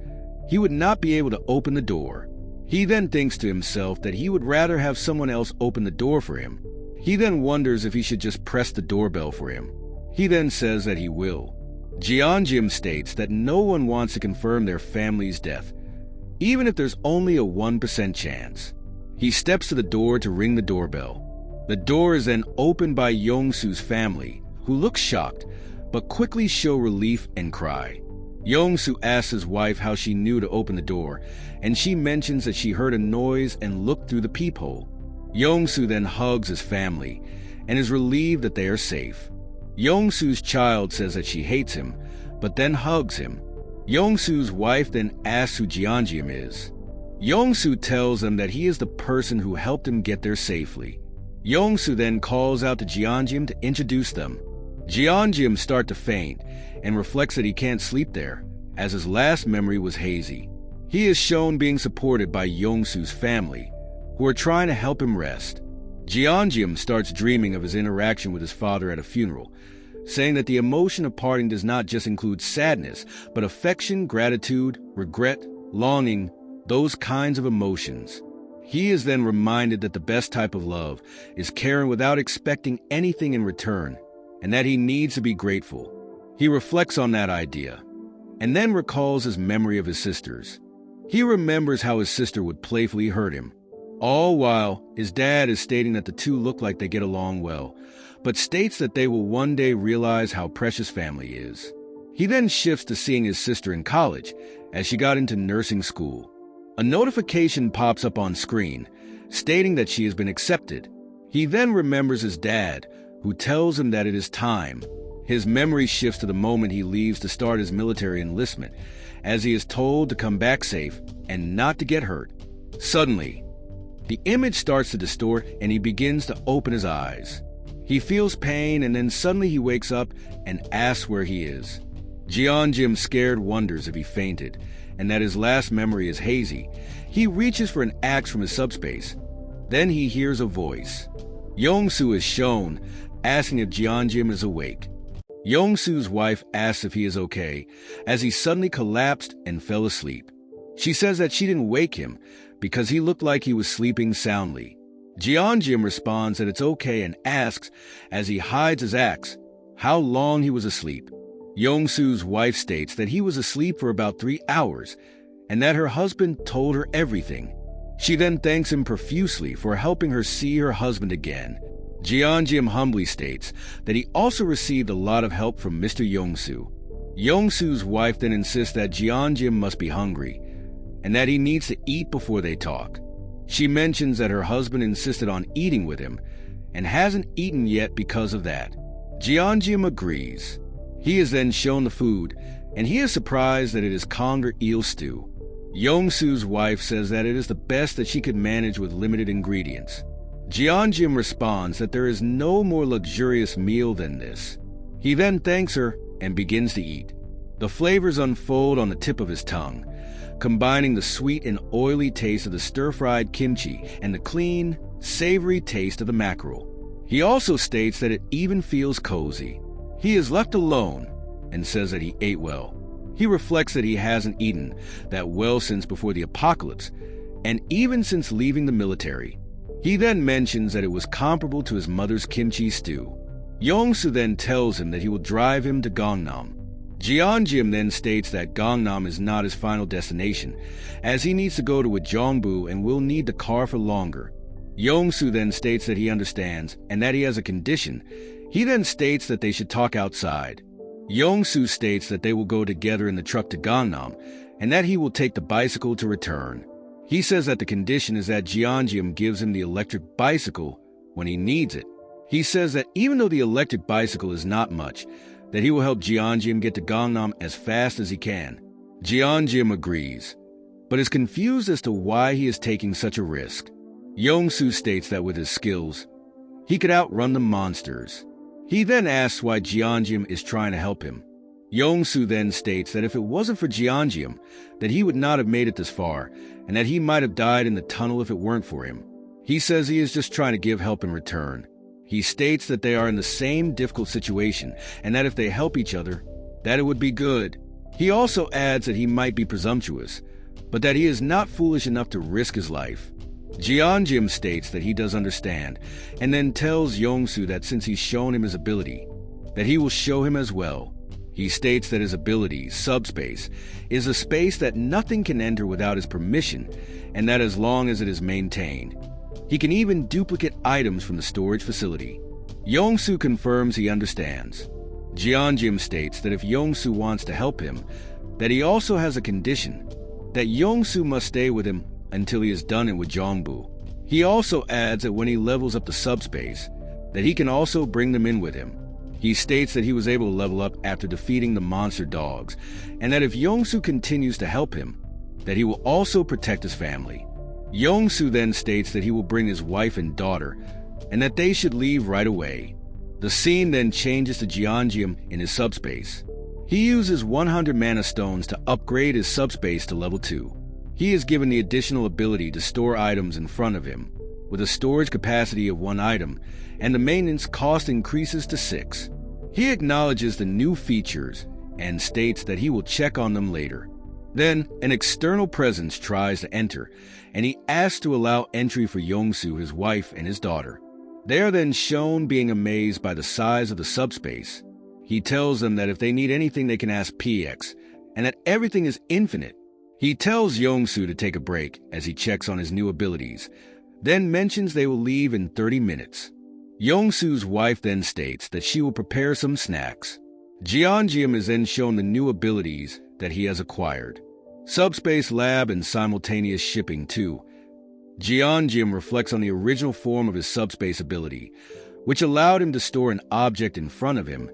he would not be able to open the door. He then thinks to himself that he would rather have someone else open the door for him. He then wonders if he should just press the doorbell for him. He then says that he will. Jeonjim states that no one wants to confirm their family's death, even if there's only a 1% chance. He steps to the door to ring the doorbell. The door is then opened by Yongsu's family, who look shocked, but quickly show relief and cry. Yongsu asks his wife how she knew to open the door, and she mentions that she heard a noise and looked through the peephole. Yongsu then hugs his family and is relieved that they are safe. Yongsu's child says that she hates him, but then hugs him. Yongsu's wife then asks who Jeonjim is. Yongsu tells them that he is the person who helped him get there safely. Yongsu then calls out to Jeonjim to introduce them. Jeonjim starts to faint and reflects that he can't sleep there, as his last memory was hazy. He is shown being supported by Yongsu's family, who are trying to help him rest. Jeonjim starts dreaming of his interaction with his father at a funeral, saying that the emotion of parting does not just include sadness, but affection, gratitude, regret, longing, those kinds of emotions. He is then reminded that the best type of love is caring without expecting anything in return, and that he needs to be grateful. He reflects on that idea, and then recalls his memory of his sisters. He remembers how his sister would playfully hurt him, all while his dad is stating that the two look like they get along well, but states that they will one day realize how precious family is. He then shifts to seeing his sister in college as she got into nursing school. A notification pops up on screen, stating that she has been accepted. He then remembers his dad, who tells him that it is time. His memory shifts to the moment he leaves to start his military enlistment, as he is told to come back safe and not to get hurt. Suddenly, the image starts to distort and he begins to open his eyes. He feels pain and then suddenly he wakes up and asks where he is. Jeonjim, scared, wonders if he fainted, and that his last memory is hazy. He reaches for an axe from his subspace. Then he hears a voice. Yongsu is shown, asking if Jeonjim is awake. Yongsu's wife asks if he is okay, as he suddenly collapsed and fell asleep. She says that she didn't wake him because he looked like he was sleeping soundly. Jeonjim responds that it's okay and asks, as he hides his axe, how long he was asleep. Yongsu's wife states that he was asleep for about 3 hours and that her husband told her everything. She then thanks him profusely for helping her see her husband again. Jeonjim humbly states that he also received a lot of help from Mr. Yongsu. Yongsu's wife then insists that Jeonjim must be hungry and that he needs to eat before they talk. She mentions that her husband insisted on eating with him and hasn't eaten yet because of that. Jeonjim agrees. He is then shown the food, and he is surprised that it is conger eel stew. Yongsu's wife says that it is the best that she could manage with limited ingredients. Jeonjim responds that there is no more luxurious meal than this. He then thanks her and begins to eat. The flavors unfold on the tip of his tongue, combining the sweet and oily taste of the stir-fried kimchi and the clean, savory taste of the mackerel. He also states that it even feels cozy. He is left alone and says that he ate well. He reflects that he hasn't eaten that well since before the apocalypse, and even since leaving the military. He then mentions that it was comparable to his mother's kimchi stew. Yongsu then tells him that he will drive him to Gangnam. Jeonjim then states that Gangnam is not his final destination, as he needs to go to Ujeongbu and will need the car for longer. Yongsu then states that he understands and that he has a condition. He then states that they should talk outside. Yongsu states that they will go together in the truck to Gangnam and that he will take the bicycle to return. He says that the condition is that Jeonjim gives him the electric bicycle when he needs it. He says that even though the electric bicycle is not much, that he will help Jeonjim get to Gangnam as fast as he can. Jeonjim agrees, but is confused as to why he is taking such a risk. Yongsu states that with his skills, he could outrun the monsters. He then asks why Jeonjim is trying to help him. Yongsu then states that if it wasn't for Jeonjim, that he would not have made it this far, and that he might have died in the tunnel if it weren't for him. He says he is just trying to give help in return. He states that they are in the same difficult situation, and that if they help each other, that it would be good. He also adds that he might be presumptuous, but that he is not foolish enough to risk his life. Jeonjim states that he does understand, and then tells Yongsu that since he's shown him his ability, that he will show him as well. He states that his ability, subspace, is a space that nothing can enter without his permission, and that as long as it is maintained, he can even duplicate items from the storage facility. Yongsu confirms he understands. Jeonjim states that if Yongsu wants to help him, that he also has a condition, that Yongsu must stay with him until he is done it with Ujeongbu. He also adds that when he levels up the subspace, that he can also bring them in with him. He states that he was able to level up after defeating the monster dogs, and that if Yongsu continues to help him, that he will also protect his family. Yongsu then states that he will bring his wife and daughter, and that they should leave right away. The scene then changes to Jeonjim in his subspace. He uses 100 mana stones to upgrade his subspace to level 2. He is given the additional ability to store items in front of him, with a storage capacity of 1 item, and the maintenance cost increases to 6. He acknowledges the new features and states that he will check on them later. Then, an external presence tries to enter, and he asks to allow entry for Yongsu, his wife, and his daughter. They are then shown being amazed by the size of the subspace. He tells them that if they need anything they can ask PX, and that everything is infinite. He tells Yongsu to take a break as he checks on his new abilities, then mentions they will leave in 30 minutes. Yongsu's wife then states that she will prepare some snacks. Jeongeum is then shown the new abilities that he has acquired. Subspace Lab and simultaneous shipping too. Jeongeum reflects on the original form of his subspace ability, which allowed him to store an object in front of him,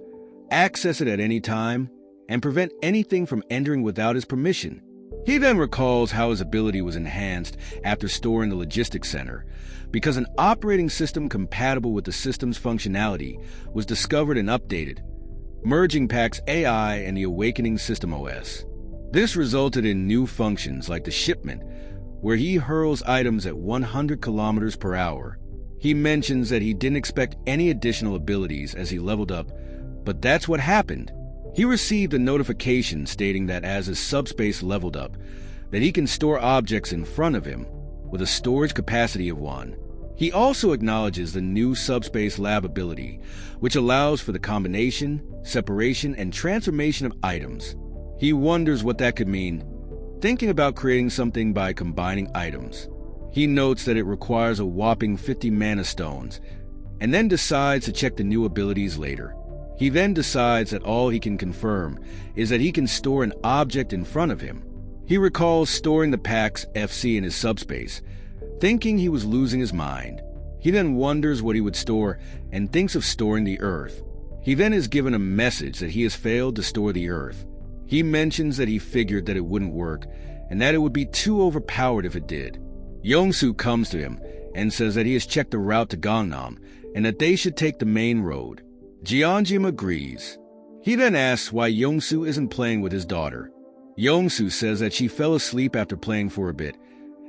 access it at any time, and prevent anything from entering without his permission. He then recalls how his ability was enhanced after storing the logistics center, because an operating system compatible with the system's functionality was discovered and updated, merging Pack's AI and the Awakening System OS. This resulted in new functions like the shipment, where he hurls items at 100 kilometers per hour. He mentions that he didn't expect any additional abilities as he leveled up, but that's what happened. He received a notification stating that as his subspace leveled up, that he can store objects in front of him with a storage capacity of 1. He also acknowledges the new subspace lab ability, which allows for the combination, separation, and transformation of items. He wonders what that could mean, thinking about creating something by combining items. He notes that it requires a whopping 50 mana stones, and then decides to check the new abilities later. He then decides that all he can confirm is that he can store an object in front of him. He recalls storing the Pax FC in his subspace, thinking he was losing his mind. He then wonders what he would store and thinks of storing the Earth. He then is given a message that he has failed to store the Earth. He mentions that he figured that it wouldn't work and that it would be too overpowered if it did. Yongsu comes to him and says that he has checked the route to Gangnam and that they should take the main road. Jeongeum agrees. He then asks why Yongsu isn't playing with his daughter. Yongsu says that she fell asleep after playing for a bit,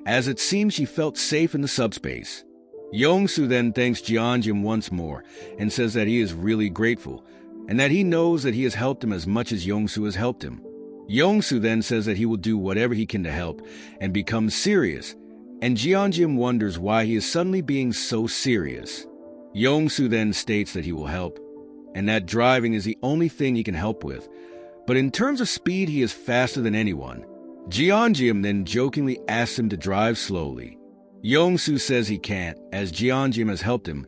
as it seems she felt safe in the subspace. Yongsu then thanks Jeongeum once more and says that he is really grateful, and that he knows that he has helped him as much as Yongsu has helped him. Yongsu then says that he will do whatever he can to help, and becomes serious, and Jeongeum wonders why he is suddenly being so serious. Yongsu then states that he will help, and that driving is the only thing he can help with, but in terms of speed he is faster than anyone. Jeongeum then jokingly asks him to drive slowly. Yongsu says he can't, as Jeongeum has helped him,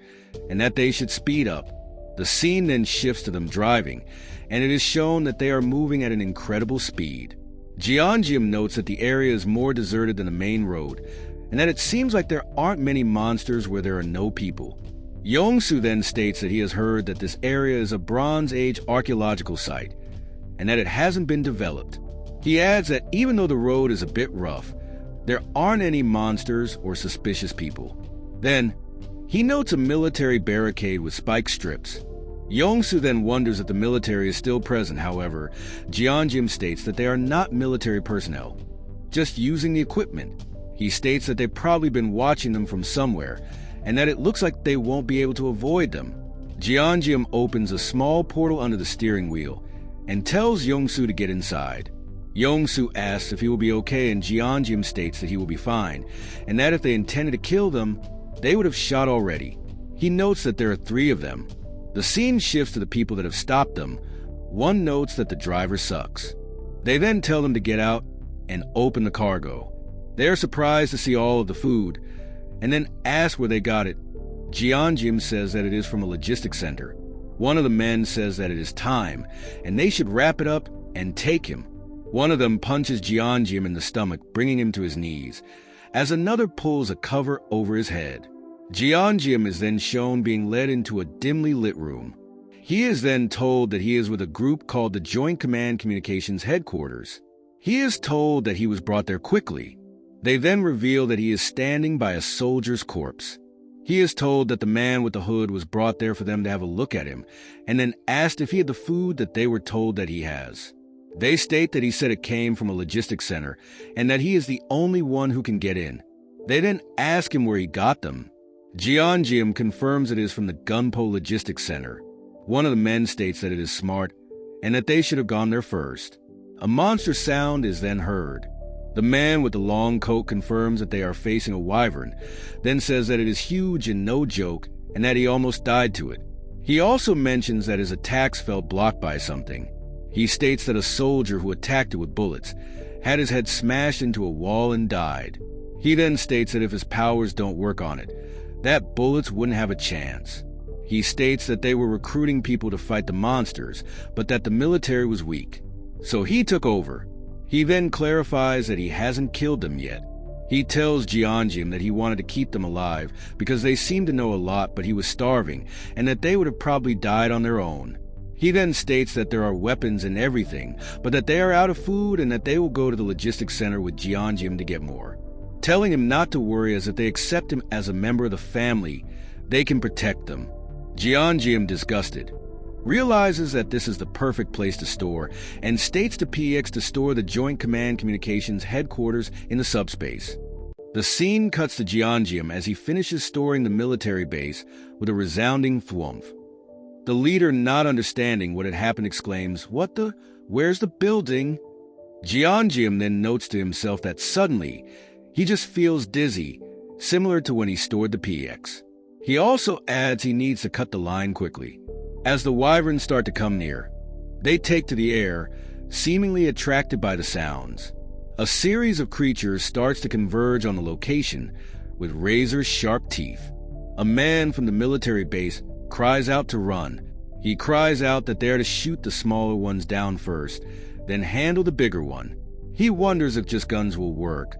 and that they should speed up. The scene then shifts to them driving, and it is shown that they are moving at an incredible speed. Jeongeum notes that the area is more deserted than the main road, and that it seems like there aren't many monsters where there are no people. Yongsu then states that he has heard that this area is a Bronze Age archaeological site, and that it hasn't been developed. He adds that even though the road is a bit rough, there aren't any monsters or suspicious people. Then, he notes a military barricade with spike strips. Yongsu then wonders if the military is still present. However, Jeongeum states that they are not military personnel, just using the equipment. He states that they've probably been watching them from somewhere, and that it looks like they won't be able to avoid them. Jeongeum opens a small portal under the steering wheel and tells Yongsu to get inside. Yongsu asks if he will be okay, and Jeongeum states that he will be fine, and that if they intended to kill them, they would have shot already. He notes that there are 3 of them. The scene shifts to the people that have stopped them. One notes that the driver sucks. They then tell them to get out and open the cargo. They are surprised to see all of the food, and then ask where they got it. Jeongeum says that it is from a logistics center. One of the men says that it is time, and they should wrap it up and take him. One of them punches Jeongeum in the stomach, bringing him to his knees, as another pulls a cover over his head. Jeongeum is then shown being led into a dimly lit room. He is then told that he is with a group called the Joint Command Communications Headquarters. He is told that he was brought there quickly. They then reveal that he is standing by a soldier's corpse. He is told that the man with the hood was brought there for them to have a look at him, and then asked if he had the food that they were told that he has. They state that he said it came from a logistics center, and that he is the only one who can get in. They then ask him where he got them. Jeongeum confirms it is from the Gunpo Logistics Center. One of the men states that it is smart and that they should have gone there first. A monster sound is then heard. The man with the long coat confirms that they are facing a wyvern, then says that it is huge and no joke and that he almost died to it. He also mentions that his attacks felt blocked by something. He states that a soldier who attacked it with bullets had his head smashed into a wall and died. He then states that if his powers don't work on it, that bullets wouldn't have a chance. He states that they were recruiting people to fight the monsters, but that the military was weak. So he took over. He then clarifies that he hasn't killed them yet. He tells Jeongeum that he wanted to keep them alive because they seemed to know a lot, but he was starving, and that they would have probably died on their own. He then states that there are weapons and everything, but that they are out of food and that they will go to the logistics center with Jeongeum to get more. Telling him not to worry, as if they accept him as a member of the family, they can protect them. Jeongeum, disgusted, realizes that this is the perfect place to store and states to PX to store the Joint Command Communications headquarters in the subspace. The scene cuts to Jeongeum as he finishes storing the military base with a resounding thwomp. The leader, not understanding what had happened, exclaims, "What the? Where's the building?" Jeongeum then notes to himself that suddenly he just feels dizzy, similar to when he stored the PX. He also adds he needs to cut the line quickly. As the wyverns start to come near, they take to the air, seemingly attracted by the sounds. A series of creatures starts to converge on the location with razor-sharp teeth. A man from the military base cries out to run. He cries out that they are to shoot the smaller ones down first, then handle the bigger one. He wonders if just guns will work,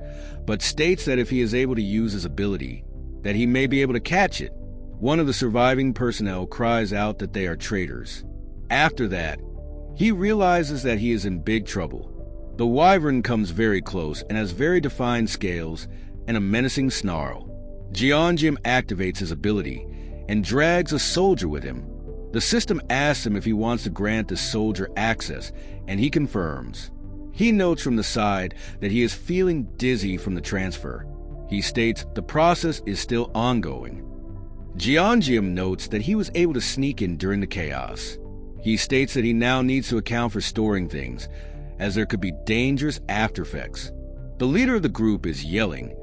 but states that if he is able to use his ability, that he may be able to catch it. One of the surviving personnel cries out that they are traitors. After that, he realizes that he is in big trouble. The wyvern comes very close and has very defined scales and a menacing snarl. Jeongeum activates his ability and drags a soldier with him. The system asks him if he wants to grant the soldier access, and he confirms. He notes from the side that he is feeling dizzy from the transfer. He states the process is still ongoing. Jeongeum notes that he was able to sneak in during the chaos. He states that he now needs to account for storing things, as there could be dangerous aftereffects. The leader of the group is yelling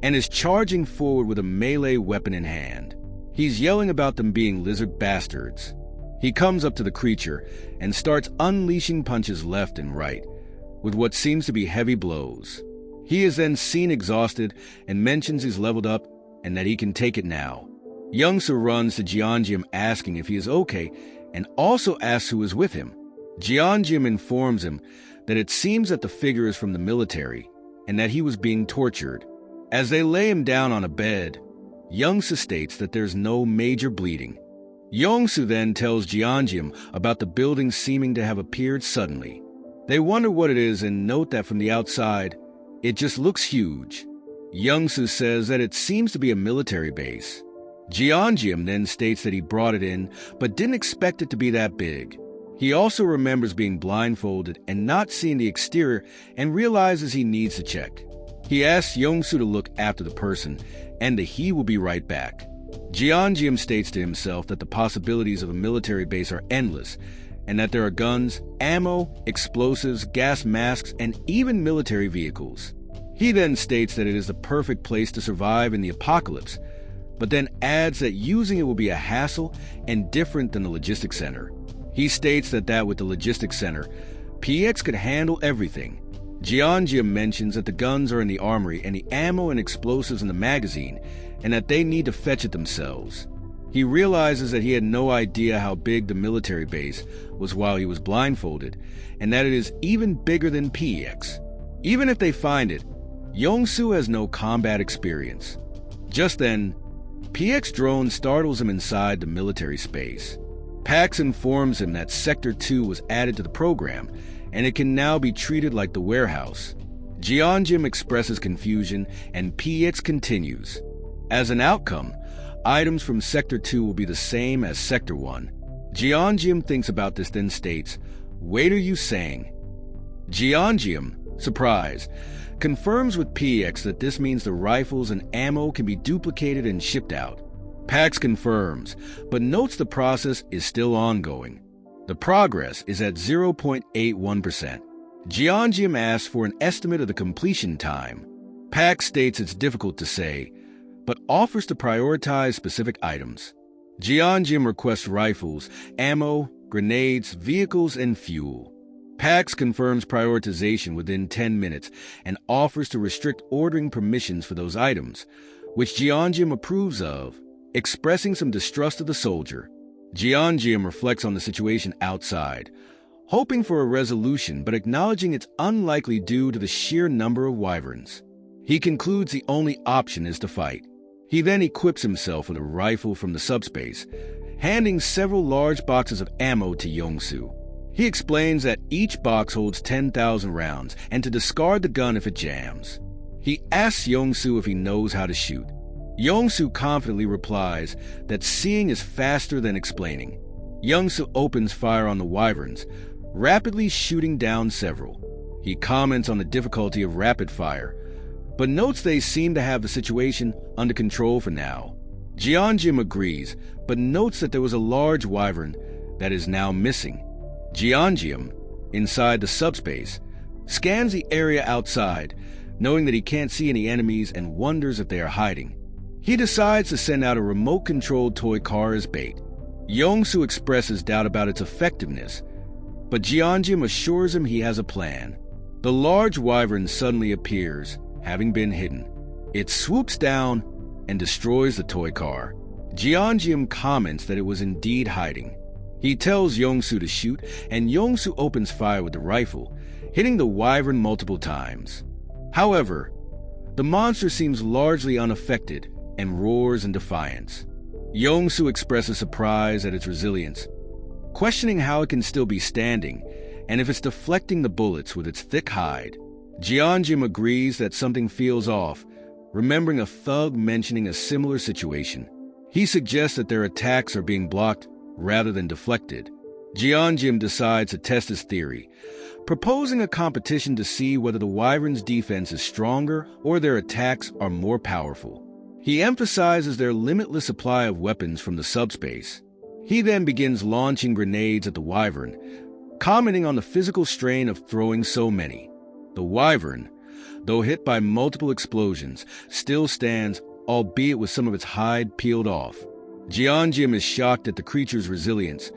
and is charging forward with a melee weapon in hand. He's yelling about them being lizard bastards. He comes up to the creature and starts unleashing punches left and right, with what seems to be heavy blows. He is then seen exhausted and mentions he's leveled up and that he can take it now. Youngsu runs to Jeongeum asking if he is okay and also asks who is with him. Jeongeum informs him that it seems that the figure is from the military and that he was being tortured. As they lay him down on a bed, Youngsu states that there's no major bleeding. Youngsu then tells Jeongeum about the building seeming to have appeared suddenly. They wonder what it is and note that from the outside, it just looks huge. Youngsu says that it seems to be a military base. Jeongeum then states that he brought it in, but didn't expect it to be that big. He also remembers being blindfolded and not seeing the exterior and realizes he needs to check. He asks Youngsu to look after the person and that he will be right back. Jeongeum states to himself that the possibilities of a military base are endless and that there are guns, ammo, explosives, gas masks, and even military vehicles. He then states that it is the perfect place to survive in the apocalypse, but then adds that using it will be a hassle and different than the logistics center. He states that with the logistics center, PX could handle everything. Jeongeum mentions that the guns are in the armory and the ammo and explosives in the magazine, and that they need to fetch it themselves. He realizes that he had no idea how big the military base was while he was blindfolded, and that it is even bigger than PX. Even if they find it, Youngsu has no combat experience. Just then, PX drone startles him inside the military space. Pax informs him that Sector 2 was added to the program, and it can now be treated like the warehouse. Jeongeum expresses confusion, and PX continues. As an outcome, items from Sector 2 will be the same as Sector 1. Jeongeum thinks about this, then states, "Wait, are you saying?" Jeongeum, surprised, confirms with PX that this means the rifles and ammo can be duplicated and shipped out. Pax confirms, but notes the process is still ongoing. The progress is at 0.81%. Jeongeum asks for an estimate of the completion time. Pax states it's difficult to say, but offers to prioritize specific items. Jeongeum requests rifles, ammo, grenades, vehicles, and fuel. Pax confirms prioritization within 10 minutes and offers to restrict ordering permissions for those items, which Jeongeum approves of, expressing some distrust of the soldier. Jeongeum reflects on the situation outside, hoping for a resolution but acknowledging it's unlikely due to the sheer number of wyverns. He concludes the only option is to fight. He then equips himself with a rifle from the subspace, handing several large boxes of ammo to Yongsu. He explains that each box holds 10,000 rounds and to discard the gun if it jams. He asks Yongsu if he knows how to shoot. Yongsu confidently replies that seeing is faster than explaining. Yongsu opens fire on the wyverns, rapidly shooting down several. He comments on the difficulty of rapid fire, but notes they seem to have the situation under control for now. Jeongeum agrees, but notes that there was a large wyvern that is now missing. Jeongeum, inside the subspace, scans the area outside, knowing that he can't see any enemies and wonders if they are hiding. He decides to send out a remote-controlled toy car as bait. Yongsu expresses doubt about its effectiveness, but Jeongeum assures him he has a plan. The large wyvern suddenly appears, having been hidden. It swoops down and destroys the toy car. Jeongeum comments that it was indeed hiding. He tells Yongsu to shoot, and Yongsu opens fire with the rifle, hitting the wyvern multiple times. However, the monster seems largely unaffected and roars in defiance. Yongsu expresses surprise at its resilience, questioning how it can still be standing and if it's deflecting the bullets with its thick hide. Jeongeum agrees that something feels off, remembering a thug mentioning a similar situation. He suggests that their attacks are being blocked rather than deflected. Jeongeum decides to test his theory, proposing a competition to see whether the wyvern's defense is stronger or their attacks are more powerful. He emphasizes their limitless supply of weapons from the subspace. He then begins launching grenades at the wyvern, commenting on the physical strain of throwing so many. The wyvern, though hit by multiple explosions, still stands, albeit with some of its hide peeled off. Jeongeum is shocked at the creature's resilience,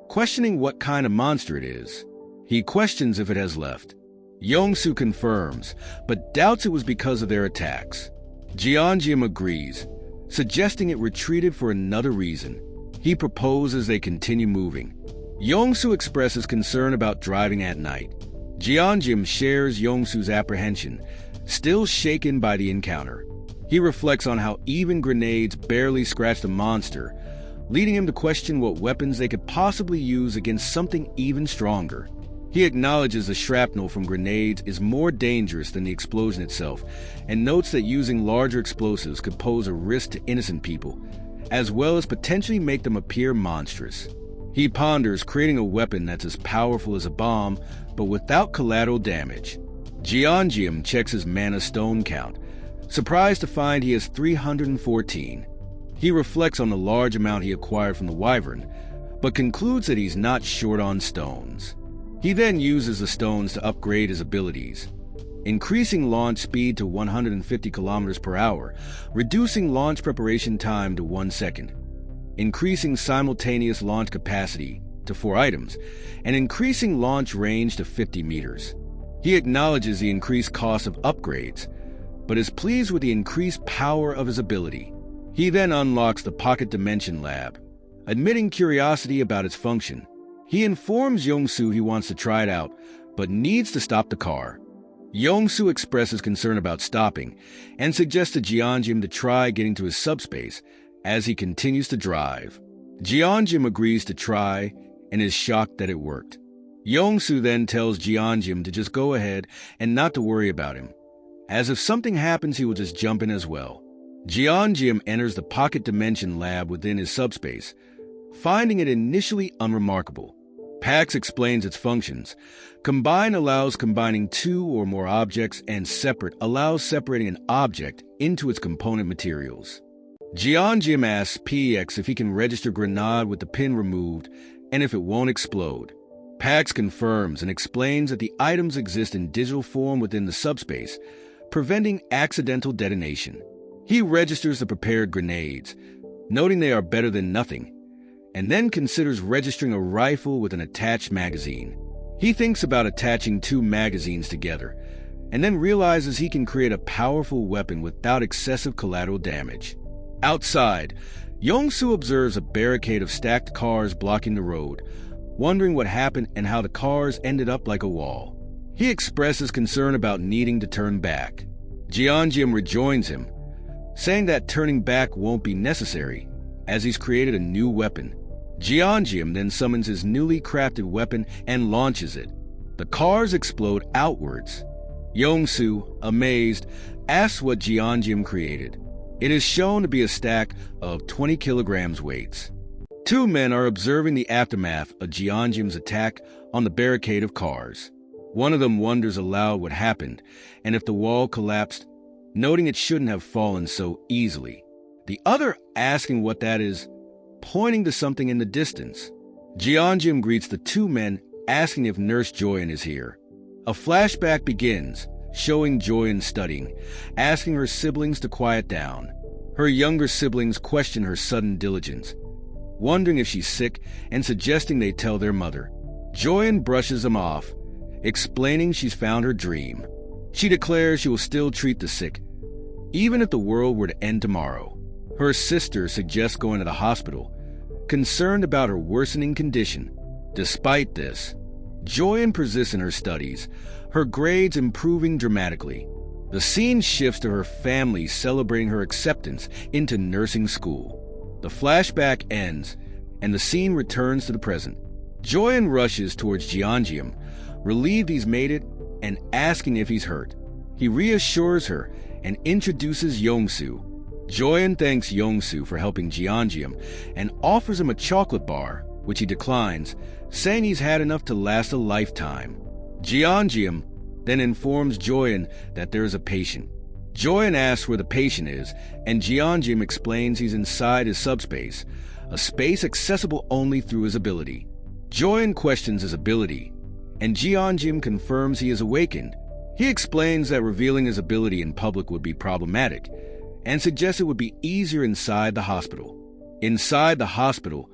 questioning what kind of monster it is. He questions if it has left. Yongsu confirms, but doubts it was because of their attacks. Jeongeum agrees, suggesting it retreated for another reason. He proposes they continue moving. Yongsu expresses concern about driving at night. Jeongeum shares Yongsu's apprehension, still shaken by the encounter. He reflects on how even grenades barely scratch the monster, leading him to question what weapons they could possibly use against something even stronger. He acknowledges the shrapnel from grenades is more dangerous than the explosion itself, and notes that using larger explosives could pose a risk to innocent people, as well as potentially make them appear monstrous. He ponders creating a weapon that's as powerful as a bomb, but without collateral damage. Jeongeum checks his mana stone count, surprised to find he has 314. He reflects on the large amount he acquired from the wyvern, but concludes that he's not short on stones. He then uses the stones to upgrade his abilities, increasing launch speed to 150 kilometers per hour, reducing launch preparation time to 1 second, increasing simultaneous launch capacity to 4 items, and increasing launch range to 50 meters. He acknowledges the increased cost of upgrades, but is pleased with the increased power of his ability. He then unlocks the Pocket Dimension Lab, admitting curiosity about its function. He informs Yongsu he wants to try it out, but needs to stop the car. Yongsu expresses concern about stopping and suggests to Jeongeum to try getting to his subspace as he continues to drive. Jeongeum agrees to try and is shocked that it worked. Yongsu then tells Jeongeum to just go ahead and not to worry about him, as if something happens he will just jump in as well. Jeongeum enters the Pocket Dimension Lab within his subspace, finding it initially unremarkable. Pax explains its functions. Combine allows combining 2 or more objects, and separate allows separating an object into its component materials. Jeonjim asks PX if he can register grenade with the pin removed and if it won't explode. Pax confirms and explains that the items exist in digital form within the subspace, preventing accidental detonation. He registers the prepared grenades, noting they are better than nothing, and then considers registering a rifle with an attached magazine. He thinks about attaching 2 magazines together, and then realizes he can create a powerful weapon without excessive collateral damage. Outside, Yongsu observes a barricade of stacked cars blocking the road, wondering what happened and how the cars ended up like a wall. He expresses concern about needing to turn back. Jeonjim rejoins him, saying that turning back won't be necessary, as he's created a new weapon. Jeonjim then summons his newly crafted weapon and launches it. The cars explode outwards. Yongsu, amazed, asks what Jeonjim created. It is shown to be a stack of 20 kilograms weights. 2 men are observing the aftermath of Jeonjim's attack on the barricade of cars. One of them wonders aloud what happened and if the wall collapsed, noting it shouldn't have fallen so easily. The other asking what that is, pointing to something in the distance. Jeonjim greets the 2 men, asking if Nurse Joyeon is here. A flashback begins, showing Joyeon studying, asking her siblings to quiet down. Her younger siblings question her sudden diligence, wondering if she's sick and suggesting they tell their mother. Joyeon brushes them off, explaining she's found her dream. She declares she will still treat the sick, even if the world were to end tomorrow. Her sister suggests going to the hospital, concerned about her worsening condition. Despite this, Joyeon persists in her studies, her grades improving dramatically. The scene shifts to her family celebrating her acceptance into nursing school. The flashback ends, and the scene returns to the present. Joyeon rushes towards Jeonjim, relieved he's made it, and asking if he's hurt. He reassures her and introduces Yongsu. Joyeon thanks Yongsu for helping Jeonjim and offers him a chocolate bar, which he declines, saying he's had enough to last a lifetime. Jeonjim then informs Joyeon that there is a patient. Joyeon asks where the patient is, and Jeonjim explains he's inside his subspace, a space accessible only through his ability. Joyeon questions his ability, and Jeonjim confirms he is awakened. He explains that revealing his ability in public would be problematic, and suggests it would be easier inside the hospital. Inside the hospital,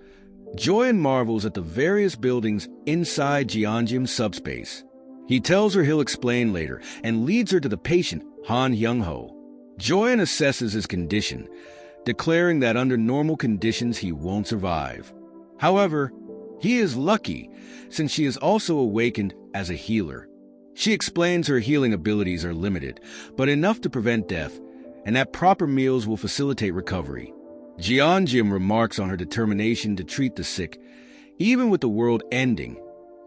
Joyeon marvels at the various buildings inside Jeonjim's subspace. He tells her he'll explain later and leads her to the patient, Han Hyung-ho. Joyeon assesses his condition, declaring that under normal conditions he won't survive. However, he is lucky since she is also awakened as a healer. She explains her healing abilities are limited, but enough to prevent death, and that proper meals will facilitate recovery. Jeonjim remarks on her determination to treat the sick, even with the world ending,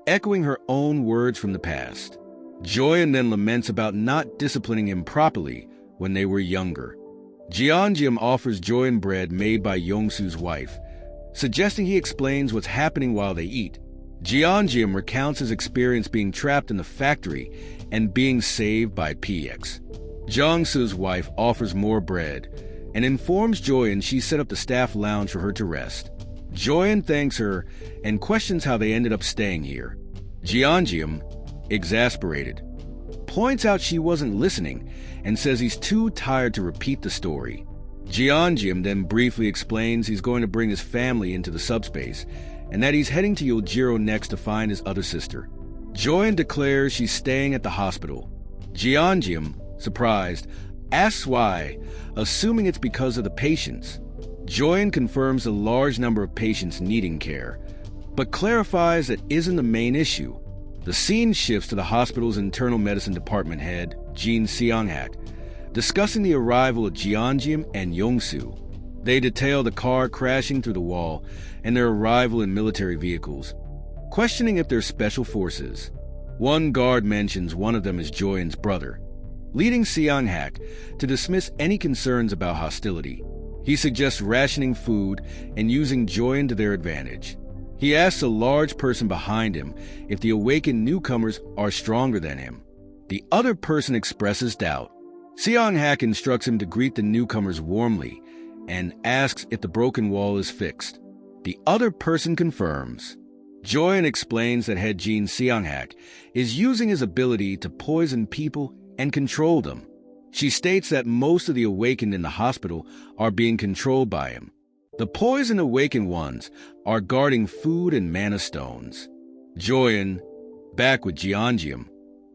echoing her own words from the past. Joyeon then laments about not disciplining him properly when they were younger. Jeonjim offers Joyeon bread made by Yongsu's wife, suggesting he explains what's happening while they eat. Jeonjim recounts his experience being trapped in the factory and being saved by PX. Jongsu's wife offers more bread and informs Joyeon she set up the staff lounge for her to rest. Joyeon thanks her and questions how they ended up staying here. Jeonjim, exasperated, points out she wasn't listening and says he's too tired to repeat the story. Jeonjim then briefly explains he's going to bring his family into the subspace and that he's heading to Yojiro next to find his other sister. Joyeon declares she's staying at the hospital. Jeonjim, surprised, asks why, assuming it's because of the patients. Joyeon confirms a large number of patients needing care, but clarifies that isn't the main issue. The scene shifts to the hospital's internal medicine department head, Jin Seong-hak, discussing the arrival of Jeonjim and Yongsu. They detail the car crashing through the wall and their arrival in military vehicles, questioning if they're special forces. One guard mentions one of them is Joyeon's brother, leading Seong-hak to dismiss any concerns about hostility. He suggests rationing food and using Joyeon to their advantage. He asks a large person behind him if the awakened newcomers are stronger than him. The other person expresses doubt. Seong-hak instructs him to greet the newcomers warmly and asks if the broken wall is fixed. The other person confirms. Joyeon explains that head Jin Seonghak is using his ability to poison people and control them. She states that most of the awakened in the hospital are being controlled by him. The poisoned awakened ones are guarding food and mana stones. Joyeon, back with Jeongeum,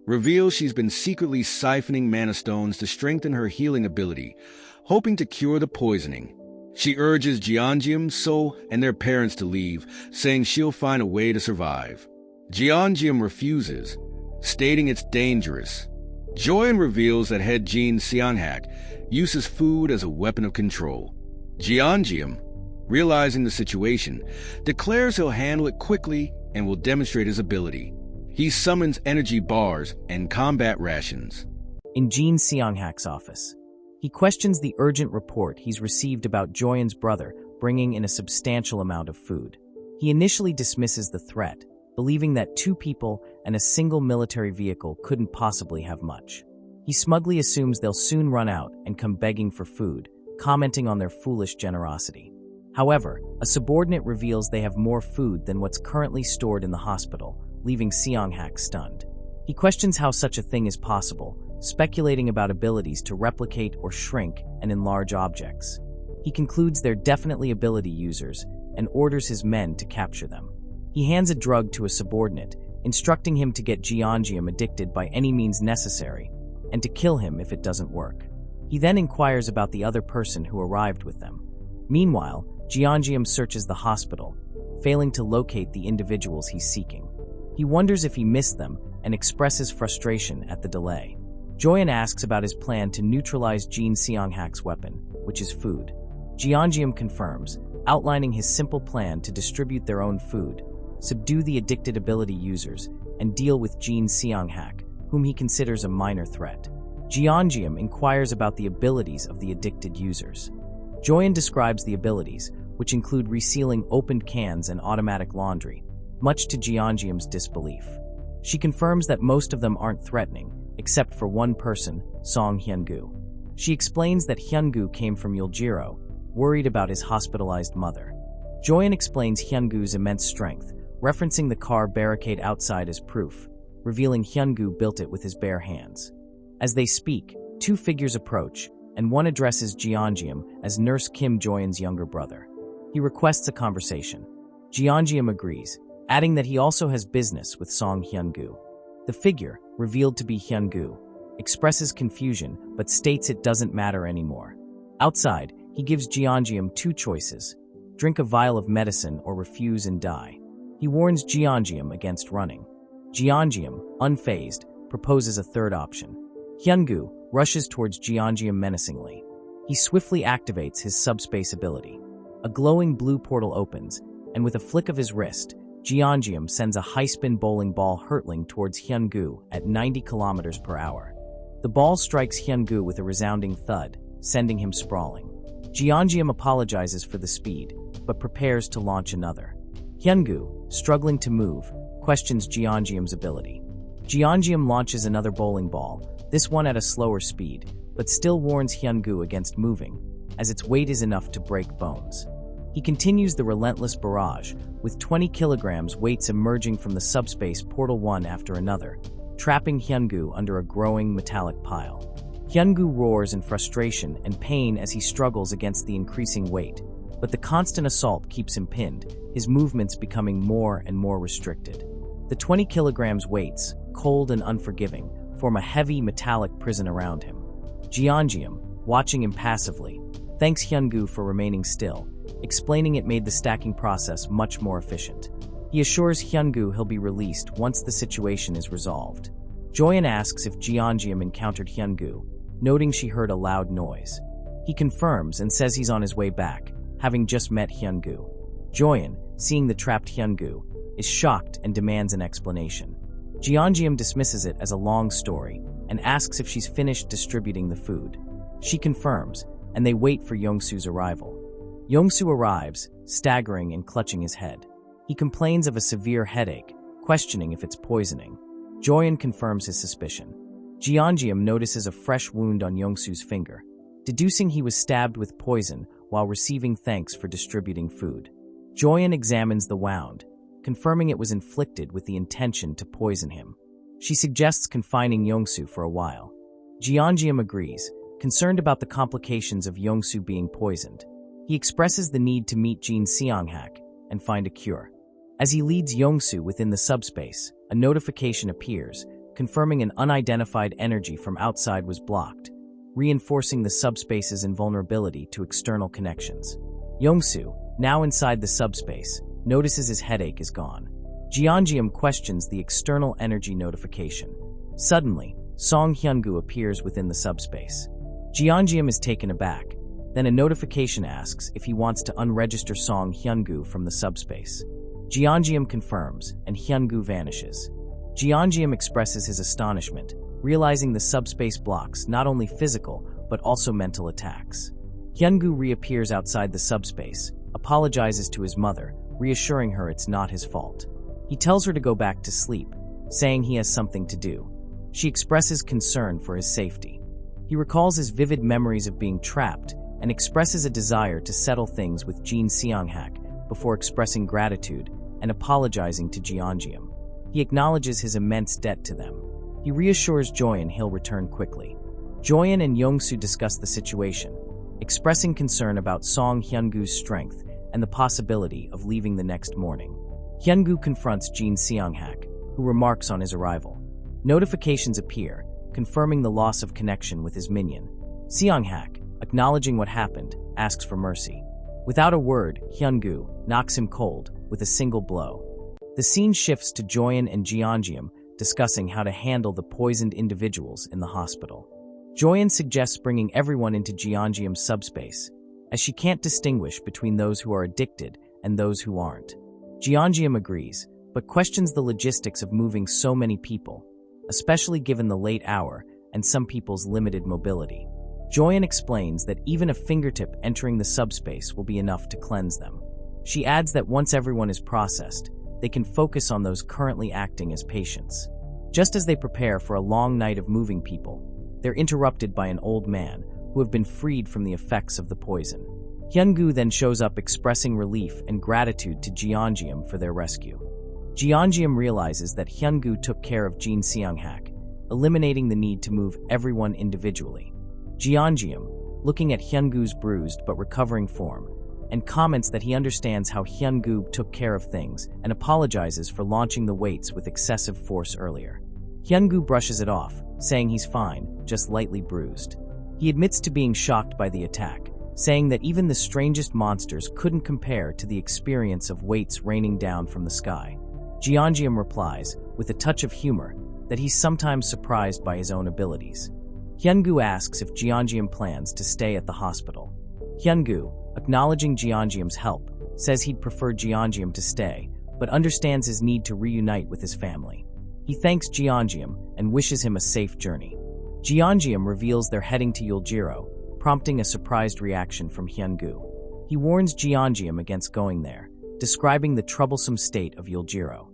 reveals she's been secretly siphoning mana stones to strengthen her healing ability, hoping to cure the poisoning. She urges Jeongeum, So, and their parents to leave, saying she'll find a way to survive. Jeongeum refuses, stating it's dangerous. Joyeon reveals that head Jin Seonghak uses food as a weapon of control. Jeongeum, realizing the situation, declares he'll handle it quickly and will demonstrate his ability. He summons energy bars and combat rations.
In Jin Seonghak's office, he questions the urgent report he's received about Joyeon's brother bringing in a substantial amount of food. He initially dismisses the threat, believing that 2 people and a single military vehicle couldn't possibly have much. He smugly assumes they'll soon run out and come begging for food, commenting on their foolish generosity. However, a subordinate reveals they have more food than what's currently stored in the hospital, leaving Seonghak stunned. He questions how such a thing is possible, speculating about abilities to replicate or shrink and enlarge objects. He concludes they're definitely ability users and orders his men to capture them. He hands a drug to a subordinate, instructing him to get Jeongeum addicted by any means necessary, and to kill him if it doesn't work. He then inquires about the other person who arrived with them. Meanwhile, Jeongeum searches the hospital, failing to locate the individuals he's seeking. He wonders if he missed them and expresses frustration at the delay. Joyeon asks about his plan to neutralize Jin Seonghak's weapon, which is food. Jeongeum confirms, outlining his simple plan to distribute their own food, subdue the addicted ability users, and deal with Jin Seonghak, whom he considers a minor threat. Jeongeum inquires about the abilities of the addicted users. Joyeon describes the abilities, which include resealing opened cans and automatic laundry, much to Jeongeum's disbelief. She confirms that most of them aren't threatening, except for one person, Song Hyun-gu. She explains that Hyun-gu came from Yuljiro, worried about his hospitalized mother. Joyeon explains Hyun-gu's immense strength, referencing the car barricade outside as proof, revealing Hyun-gu built it with his bare hands. As they speak, 2 figures approach, and one addresses Jeongeum as Nurse Kim, Joyeon's younger brother. He requests a conversation. Jeongeum agrees, adding that he also has business with Song Hyun-gu. The figure, revealed to be Hyun-gu, expresses confusion but states it doesn't matter anymore. Outside, he gives Jeongeum 2 choices: drink a vial of medicine or refuse and die. He warns Jeongeum against running. Jeongeum, unfazed, proposes a third option. Hyun-gu rushes towards Jeongeum menacingly. He swiftly activates his subspace ability. A glowing blue portal opens, and with a flick of his wrist, Jeongeum sends a high-spin bowling ball hurtling towards Hyun-gu at 90 kilometers per hour. The ball strikes Hyun-gu with a resounding thud, sending him sprawling. Jeongeum apologizes for the speed, but prepares to launch another. Hyun-gu, struggling to move, questions Jeongeum's ability. Jeongeum launches another bowling ball, this one at a slower speed, but still warns Hyun-gu against moving, as its weight is enough to break bones. He continues the relentless barrage, with 20 kilograms weights emerging from the subspace portal one after another, trapping Hyun-gu under a growing metallic pile. Hyun-gu roars in frustration and pain as he struggles against the increasing weight, but the constant assault keeps him pinned, his movements becoming more and more restricted. The 20 kilograms weights, cold and unforgiving, form a heavy metallic prison around him. Jeongeum, watching impassively, thanks Hyun-gu for remaining still, explaining it made the stacking process much more efficient. He assures Hyun-gu he'll be released once the situation is resolved. Joyeon asks if Jeongeum encountered Hyun-gu, noting she heard a loud noise. He confirms and says he's on his way back, having just met Hyun-gu. Joyeon, seeing the trapped Hyun-gu, is shocked and demands an explanation. Jeongeum dismisses it as a long story and asks if she's finished distributing the food. She confirms, and they wait for Yongsu's arrival. Yongsu arrives, staggering and clutching his head. He complains of a severe headache, questioning if it's poisoning. Joyeon confirms his suspicion. Jeongeum notices a fresh wound on Yongsu's finger, deducing he was stabbed with poison while receiving thanks for distributing food. Joyeon examines the wound, confirming it was inflicted with the intention to poison him. She suggests confining Yongsu for a while. Jeongeum agrees, concerned about the complications of Yongsu being poisoned. He expresses the need to meet Jin Seonghak and find a cure. As he leads Yongsu within the subspace, a notification appears, confirming an unidentified energy from outside was blocked, reinforcing the subspace's invulnerability to external connections. Yongsu, now inside the subspace, notices his headache is gone. Jeongeum questions the external energy notification. Suddenly, Song Hyungu appears within the subspace. Jeongeum is taken aback. Then a notification asks if he wants to unregister Song Hyungu from the subspace. Jeongeum confirms, and Hyungu vanishes. Jeongeum expresses his astonishment, realizing the subspace blocks not only physical, but also mental attacks. Hyungu reappears outside the subspace, apologizes to his mother, reassuring her it's not his fault. He tells her to go back to sleep, saying he has something to do. She expresses concern for his safety. He recalls his vivid memories of being trapped and expresses a desire to settle things with Jin Seonghak before expressing gratitude and apologizing to Jeongeum. He acknowledges his immense debt to them. He reassures Joyeon he'll return quickly. Joyeon and Yongsu discuss the situation, expressing concern about Song Hyungu's strength and the possibility of leaving the next morning. Hyungu confronts Jin Seonghak, who remarks on his arrival. Notifications appear, confirming the loss of connection with his minion. Seonghak, acknowledging what happened, asks for mercy. Without a word, Hyungu knocks him cold with a single blow. The scene shifts to Joyeon and Jeongeum discussing how to handle the poisoned individuals in the hospital. Joyeon suggests bringing everyone into Jeongeum's subspace, as she can't distinguish between those who are addicted and those who aren't. Jeongeum agrees, but questions the logistics of moving so many people, especially given the late hour and some people's limited mobility. Joyeon explains that even a fingertip entering the subspace will be enough to cleanse them. She adds that once everyone is processed, they can focus on those currently acting as patients. Just as they prepare for a long night of moving people, they're interrupted by an old man who have been freed from the effects of the poison. Hyungu then shows up expressing relief and gratitude to Jeongeum for their rescue. Jeongeum realizes that Hyungu took care of Jin Seonghak, eliminating the need to move everyone individually. Jeongeum, looking at Hyungu's bruised but recovering form, and comments that he understands how Hyungu took care of things and apologizes for launching the weights with excessive force earlier. Hyungu brushes it off, saying he's fine, just lightly bruised. He admits to being shocked by the attack, saying that even the strangest monsters couldn't compare to the experience of weights raining down from the sky. Jeongeum replies, with a touch of humor, that he's sometimes surprised by his own abilities. Hyungu asks if Jeongeum plans to stay at the hospital. Hyungu, acknowledging Jeongeum's help, says he'd prefer Jeongeum to stay, but understands his need to reunite with his family. He thanks Jeongeum and wishes him a safe journey. Jeongeum reveals they're heading to Yuljiro, prompting a surprised reaction from Hyungu. He warns Jeongeum against going there, describing the troublesome state of Yuljiro.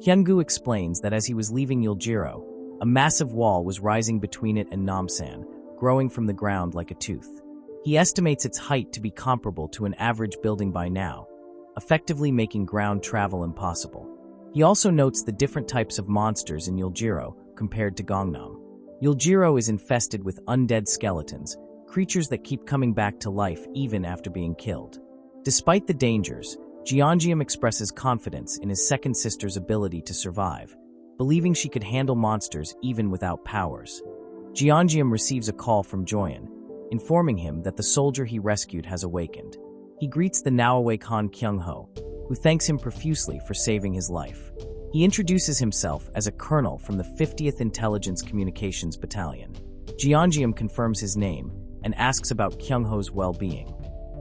Hyungu explains that as he was leaving Yuljiro, a massive wall was rising between it and Namsan, growing from the ground like a tooth. He estimates its height to be comparable to an average building by now, effectively making ground travel impossible. He also notes the different types of monsters in Yuljiro compared to Gangnam. Yuljiro is infested with undead skeletons, creatures that keep coming back to life even after being killed. Despite the dangers, Jeongeum expresses confidence in his second sister's ability to survive, believing she could handle monsters even without powers. Jeongeum receives a call from Joyeon, informing him that the soldier he rescued has awakened. He greets the now-awake Han Kyung-ho, who thanks him profusely for saving his life. He introduces himself as a colonel from the 50th Intelligence Communications Battalion. Jeongeum confirms his name and asks about Kyung-ho's well-being.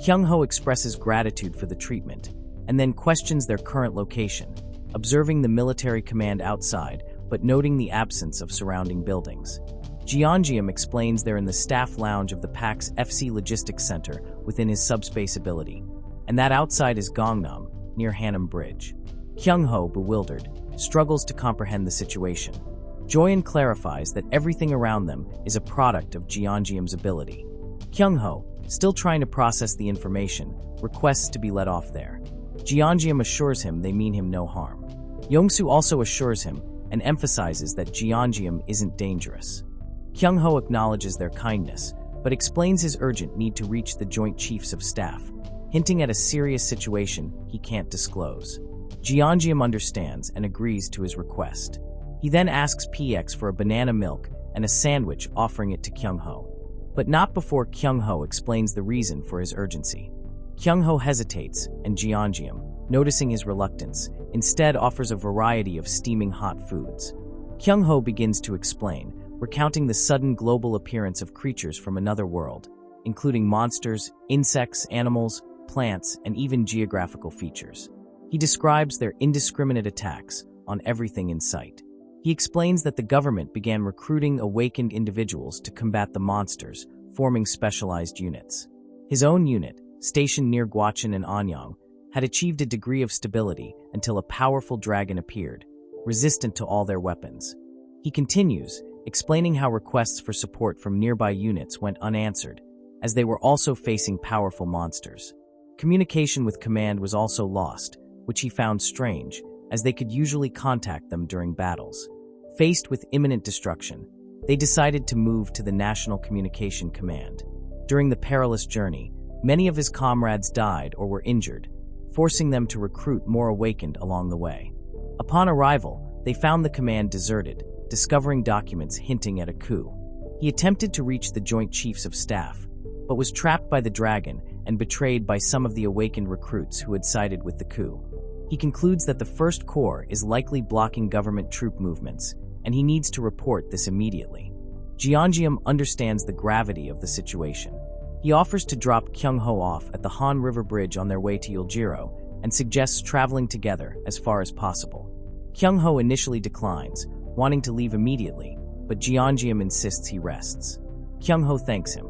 Kyung-ho expresses gratitude for the treatment and then questions their current location, observing the military command outside but noting the absence of surrounding buildings. Jeongeum explains they're in the staff lounge of the PAC's FC Logistics Center within his subspace ability, and that outside is Gangnam, near Hanam Bridge. Kyung-ho, bewildered, struggles to comprehend the situation. Joyeon clarifies that everything around them is a product of Jeongeum's ability. Kyung-ho, still trying to process the information, requests to be let off there. Jeongeum assures him they mean him no harm. Yongsu also assures him and emphasizes that Jeongeum isn't dangerous. Kyung-ho acknowledges their kindness, but explains his urgent need to reach the Joint Chiefs of Staff, hinting at a serious situation he can't disclose. Jeongeum understands and agrees to his request. He then asks PX for a banana milk and a sandwich, offering it to Kyung-ho. But not before Kyung-ho explains the reason for his urgency. Kyung-ho hesitates, and Jeongeum, noticing his reluctance, instead offers a variety of steaming hot foods. Kyung-ho begins to explain, recounting the sudden global appearance of creatures from another world, including monsters, insects, animals, plants, and even geographical features. He describes their indiscriminate attacks on everything in sight. He explains that the government began recruiting awakened individuals to combat the monsters, forming specialized units. His own unit, stationed near Gwacheon and Anyang, had achieved a degree of stability until a powerful dragon appeared, resistant to all their weapons. He continues, explaining how requests for support from nearby units went unanswered, as they were also facing powerful monsters. Communication with command was also lost, which he found strange, as they could usually contact them during battles. Faced with imminent destruction, they decided to move to the National Communication Command. During the perilous journey, many of his comrades died or were injured, forcing them to recruit more awakened along the way. Upon arrival, they found the command deserted, discovering documents hinting at a coup. He attempted to reach the Joint Chiefs of Staff, but was trapped by the dragon and betrayed by some of the awakened recruits who had sided with the coup. He concludes that the First Corps is likely blocking government troop movements, and he needs to report this immediately. Jeongeum understands the gravity of the situation. He offers to drop Kyung-ho off at the Han River Bridge on their way to Yeoljiro and suggests traveling together as far as possible. Kyung-ho initially declines, wanting to leave immediately, but Jeongeum insists he rests. Kyung-ho thanks him.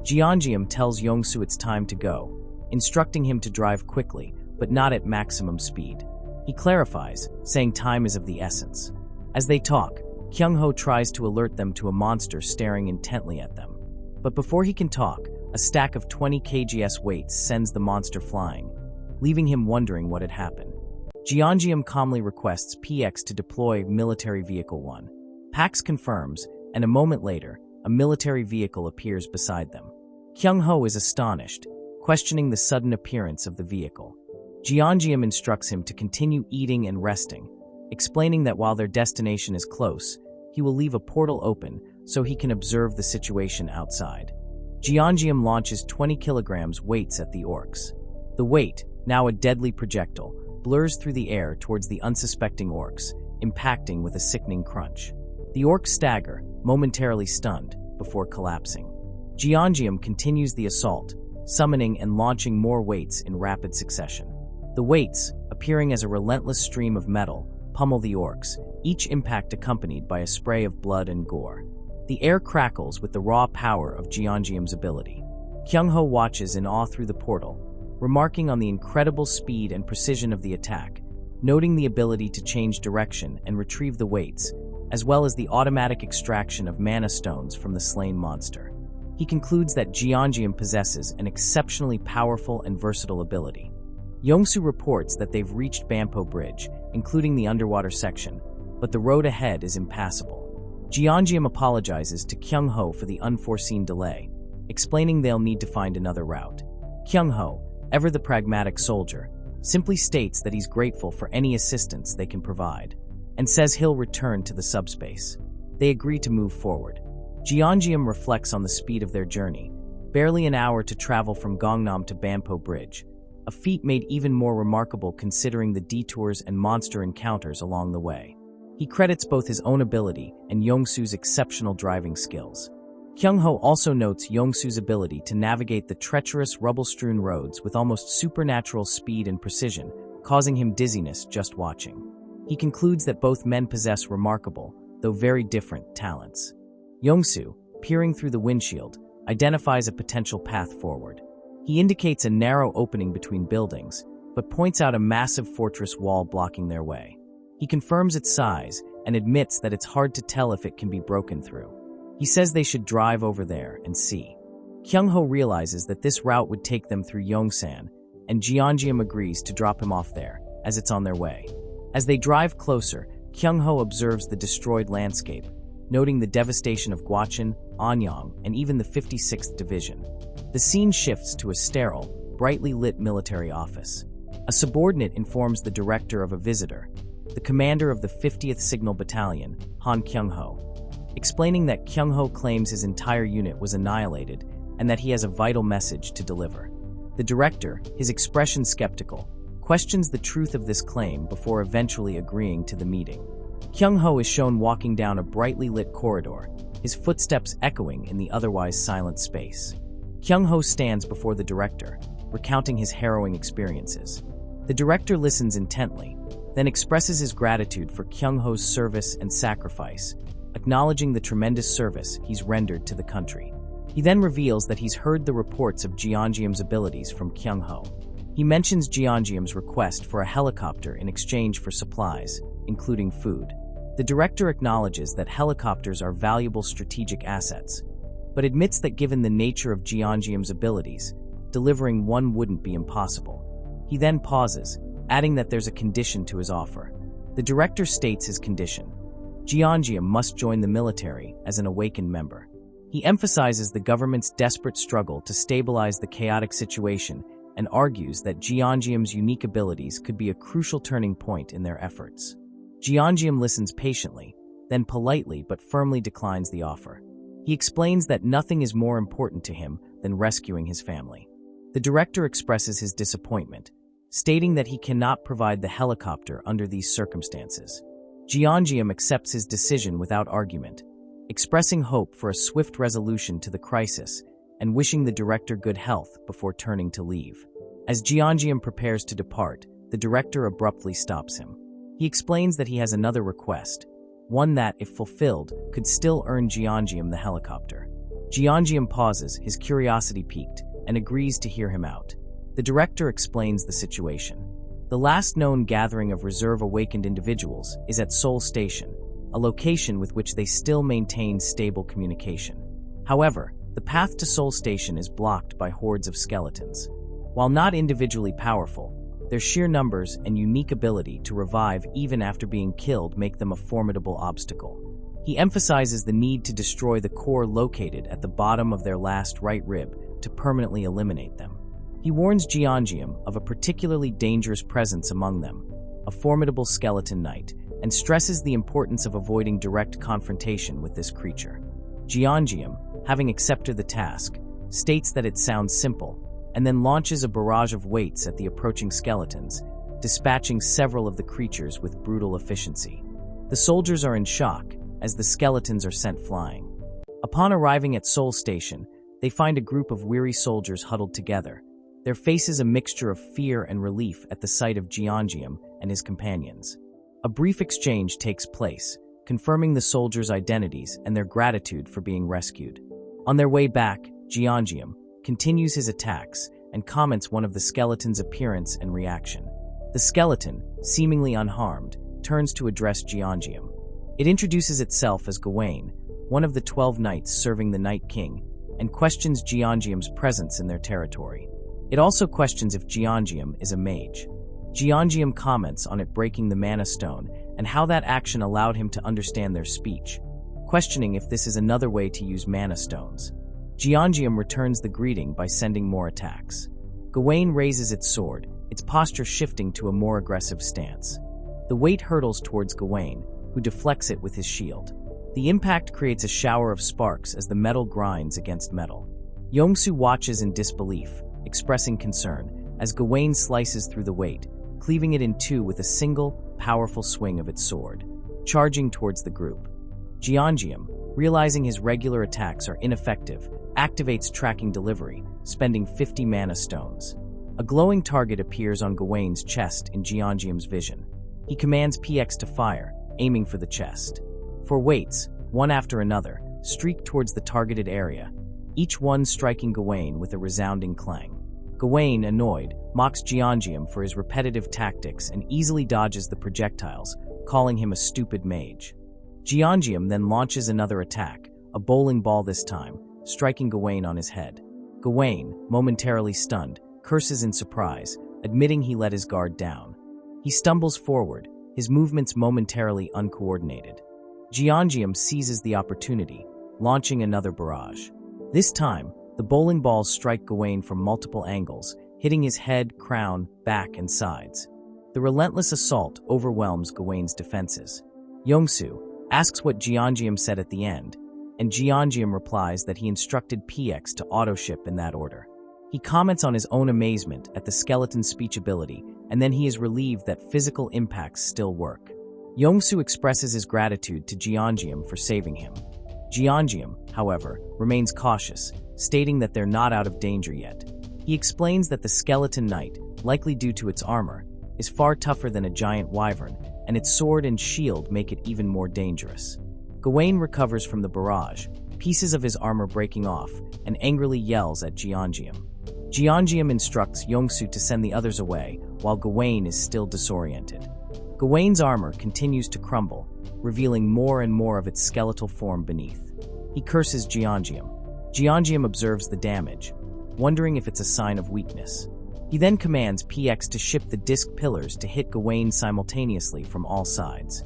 Jeongeum tells Yongsu it's time to go, instructing him to drive quickly, but not at maximum speed. He clarifies, saying time is of the essence. As they talk, Kyung-ho tries to alert them to a monster staring intently at them. But before he can talk, a stack of 20 kgs weights sends the monster flying, leaving him wondering what had happened. Jeongeum calmly requests PX to deploy Military Vehicle 1. Pax confirms, and a moment later, a military vehicle appears beside them. Kyung-ho is astonished, questioning the sudden appearance of the vehicle. Jeongeum instructs him to continue eating and resting, explaining that while their destination is close, he will leave a portal open so he can observe the situation outside. Jeongeum launches 20 kilograms weights at the Orcs. The weight, now a deadly projectile, blurs through the air towards the unsuspecting Orcs, impacting with a sickening crunch. The Orcs stagger, momentarily stunned, before collapsing. Jeongeum continues the assault, summoning and launching more weights in rapid succession. The weights, appearing as a relentless stream of metal, pummel the Orcs, each impact accompanied by a spray of blood and gore. The air crackles with the raw power of Jeongeum's ability. Kyung-ho watches in awe through the portal, remarking on the incredible speed and precision of the attack, noting the ability to change direction and retrieve the weights, as well as the automatic extraction of mana stones from the slain monster. He concludes that Jeongeum possesses an exceptionally powerful and versatile ability. Yongsu reports that they've reached Bampo Bridge, including the underwater section, but the road ahead is impassable. Jeongeum apologizes to Kyung-ho for the unforeseen delay, explaining they'll need to find another route. Kyung-ho, ever the pragmatic soldier, simply states that he's grateful for any assistance they can provide, and says he'll return to the subspace. They agree to move forward. Jeongeum reflects on the speed of their journey, barely an hour to travel from Gangnam to Bampo Bridge, a feat made even more remarkable considering the detours and monster encounters along the way. He credits both his own ability and Yongsu's exceptional driving skills. Kyung-ho also notes Yongsu's ability to navigate the treacherous, rubble-strewn roads with almost supernatural speed and precision, causing him dizziness just watching. He concludes that both men possess remarkable, though very different, talents. Yongsu, peering through the windshield, identifies a potential path forward. He indicates a narrow opening between buildings, but points out a massive fortress wall blocking their way. He confirms its size and admits that it's hard to tell if it can be broken through. He says they should drive over there and see. Kyung-ho realizes that this route would take them through Yongsan, and Jeongeum agrees to drop him off there, as it's on their way. As they drive closer, Kyung-ho observes the destroyed landscape, noting the devastation of Gwacheon, Anyang, and even the 56th Division. The scene shifts to a sterile, brightly lit military office. A subordinate informs the director of a visitor, the commander of the 50th Signal Battalion, Han Kyung-ho, explaining that Kyung-ho claims his entire unit was annihilated and that he has a vital message to deliver. The director, his expression skeptical, questions the truth of this claim before eventually agreeing to the meeting. Kyung-ho is shown walking down a brightly lit corridor, his footsteps echoing in the otherwise silent space. Kyung-ho stands before the director, recounting his harrowing experiences. The director listens intently, then expresses his gratitude for Kyung-ho's service and sacrifice, acknowledging the tremendous service he's rendered to the country. He then reveals that he's heard the reports of Jeongeum's abilities from Kyung-ho. He mentions Jeongeum's request for a helicopter in exchange for supplies, including food. The director acknowledges that helicopters are valuable strategic assets, but admits that given the nature of Jeongeum's abilities, delivering one wouldn't be impossible. He then pauses, adding that there's a condition to his offer. The director states his condition. Jeongeum must join the military as an awakened member. He emphasizes the government's desperate struggle to stabilize the chaotic situation and argues that Jeongeum's unique abilities could be a crucial turning point in their efforts. Jeongeum listens patiently, then politely but firmly declines the offer. He explains that nothing is more important to him than rescuing his family. The director expresses his disappointment, stating that he cannot provide the helicopter under these circumstances. Jeongeum accepts his decision without argument, expressing hope for a swift resolution to the crisis and wishing the director good health before turning to leave. As Jeongeum prepares to depart, the director abruptly stops him. He explains that he has another request, one that, if fulfilled, could still earn Jeongeum the helicopter. Jeongeum pauses, his curiosity piqued, and agrees to hear him out. The director explains the situation. The last known gathering of reserve awakened individuals is at Seoul Station, a location with which they still maintain stable communication. However, the path to Seoul Station is blocked by hordes of skeletons. While not individually powerful, their sheer numbers and unique ability to revive even after being killed make them a formidable obstacle. He emphasizes the need to destroy the core located at the bottom of their last right rib to permanently eliminate them. He warns Jeongeum of a particularly dangerous presence among them, a formidable skeleton knight, and stresses the importance of avoiding direct confrontation with this creature. Jeongeum, having accepted the task, states that it sounds simple, and then launches a barrage of weights at the approaching skeletons, dispatching several of the creatures with brutal efficiency. The soldiers are in shock, as the skeletons are sent flying. Upon arriving at Seoul Station, they find a group of weary soldiers huddled together, their faces a mixture of fear and relief at the sight of Jeongeum and his companions. A brief exchange takes place, confirming the soldiers' identities and their gratitude for being rescued. On their way back, Jeongeum continues his attacks and comments one of the skeleton's appearance and reaction. The skeleton, seemingly unharmed, turns to address Jeongeum. It introduces itself as Gawain, one of the 12 knights serving the Night King, and questions Jeongeum's presence in their territory. It also questions if Jeongeum is a mage. Jeongeum comments on it breaking the Mana Stone and how that action allowed him to understand their speech, questioning if this is another way to use Mana Stones. Jeongeum returns the greeting by sending more attacks. Gawain raises its sword, its posture shifting to a more aggressive stance. The weight hurtles towards Gawain, who deflects it with his shield. The impact creates a shower of sparks as the metal grinds against metal. Yongsu watches in disbelief, expressing concern, as Gawain slices through the weight, cleaving it in two with a single, powerful swing of its sword, charging towards the group. Jeongeum, realizing his regular attacks are ineffective, activates tracking delivery, spending 50 Mana Stones. A glowing target appears on Gawain's chest in Jeongeum's vision. He commands PX to fire, aiming for the chest. Four weights, one after another, streak towards the targeted area, each one striking Gawain with a resounding clang. Gawain, annoyed, mocks Jeongeum for his repetitive tactics and easily dodges the projectiles, calling him a stupid mage. Jeongeum then launches another attack, a bowling ball this time, striking Gawain on his head. Gawain, momentarily stunned, curses in surprise, admitting he let his guard down. He stumbles forward, his movements momentarily uncoordinated. Jeongeum seizes the opportunity, launching another barrage. This time, the bowling balls strike Gawain from multiple angles, hitting his head, crown, back, and sides. The relentless assault overwhelms Gawain's defenses. Yongsu asks what Jeongeum said at the end, and Jeongeum replies that he instructed PX to autoship in that order. He comments on his own amazement at the skeleton's speech ability, and then he is relieved that physical impacts still work. Yongsu expresses his gratitude to Jeongeum for saving him. Jeongeum, however, remains cautious, stating that they're not out of danger yet. He explains that the skeleton knight, likely due to its armor, is far tougher than a giant wyvern, and its sword and shield make it even more dangerous. Gawain recovers from the barrage, pieces of his armor breaking off, and angrily yells at Jeongeum. Jeongeum instructs Yongsu to send the others away, while Gawain is still disoriented. Gawain's armor continues to crumble, revealing more and more of its skeletal form beneath. He curses Jeongeum. Jeongeum observes the damage, wondering if it's a sign of weakness. He then commands PX to ship the disc pillars to hit Gawain simultaneously from all sides.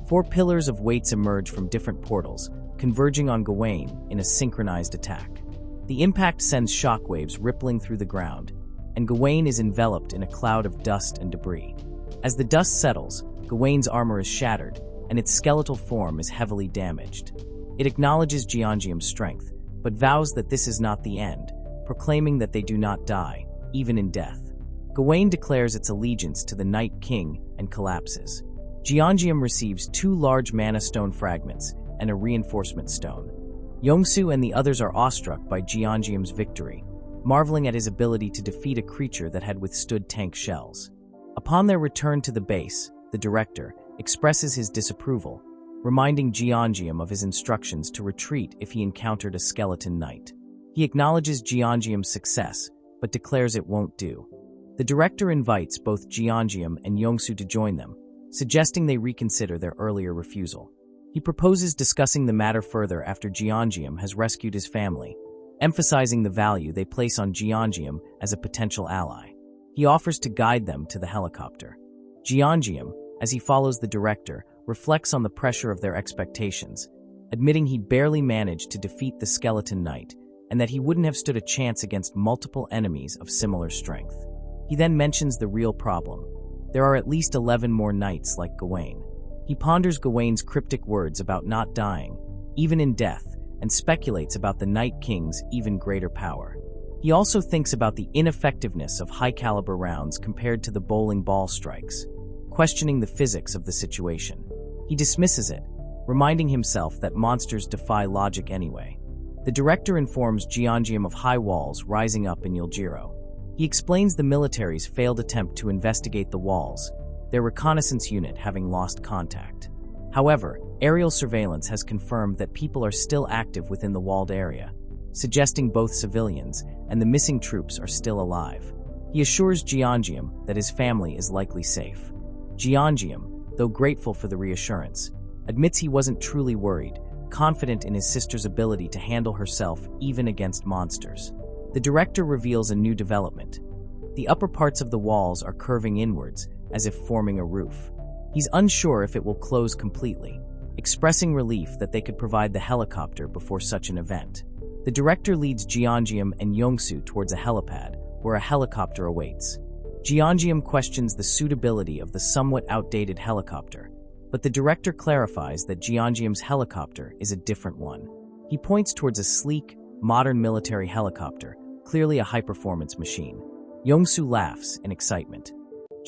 4 pillars of weights emerge from different portals, converging on Gawain in a synchronized attack. The impact sends shockwaves rippling through the ground, and Gawain is enveloped in a cloud of dust and debris. As the dust settles, Gawain's armor is shattered, and its skeletal form is heavily damaged. It acknowledges Jeongeum's strength, but vows that this is not the end, proclaiming that they do not die, even in death. Gawain declares its allegiance to the Night King and collapses. Jeongeum receives 2 large mana stone fragments and a reinforcement stone. Yongsu and the others are awestruck by Jeongeum's victory, marveling at his ability to defeat a creature that had withstood tank shells. Upon their return to the base, the director expresses his disapproval, reminding Jeongeum of his instructions to retreat if he encountered a skeleton knight. He acknowledges Jeongeum's success, but declares it won't do. The director invites both Jeongeum and Yongsu to join them, suggesting they reconsider their earlier refusal. He proposes discussing the matter further after Jeongeum has rescued his family, emphasizing the value they place on Jeongeum as a potential ally. He offers to guide them to the helicopter. Jeongeum, as he follows the director, reflects on the pressure of their expectations, admitting he barely managed to defeat the skeleton knight and that he wouldn't have stood a chance against multiple enemies of similar strength. He then mentions the real problem. There are at least 11 more knights like Gawain. He ponders Gawain's cryptic words about not dying, even in death, and speculates about the Night King's even greater power. He also thinks about the ineffectiveness of high-caliber rounds compared to the bowling ball strikes, questioning the physics of the situation. He dismisses it, reminding himself that monsters defy logic anyway. The director informs Jeongeum of high walls rising up in Yulgiro. He explains the military's failed attempt to investigate the walls, their reconnaissance unit having lost contact. However, aerial surveillance has confirmed that people are still active within the walled area, suggesting both civilians and the missing troops are still alive. He assures Jeongeum that his family is likely safe. Jeongeum, though grateful for the reassurance, admits he wasn't truly worried, confident in his sister's ability to handle herself even against monsters. The director reveals a new development. The upper parts of the walls are curving inwards, as if forming a roof. He's unsure if it will close completely, expressing relief that they could provide the helicopter before such an event. The director leads Jeongeum and Yongsu towards a helipad, where a helicopter awaits. Jeongeum questions the suitability of the somewhat outdated helicopter, but the director clarifies that Jeongeum's helicopter is a different one. He points towards a sleek, modern military helicopter, clearly a high-performance machine. Yongsu laughs in excitement.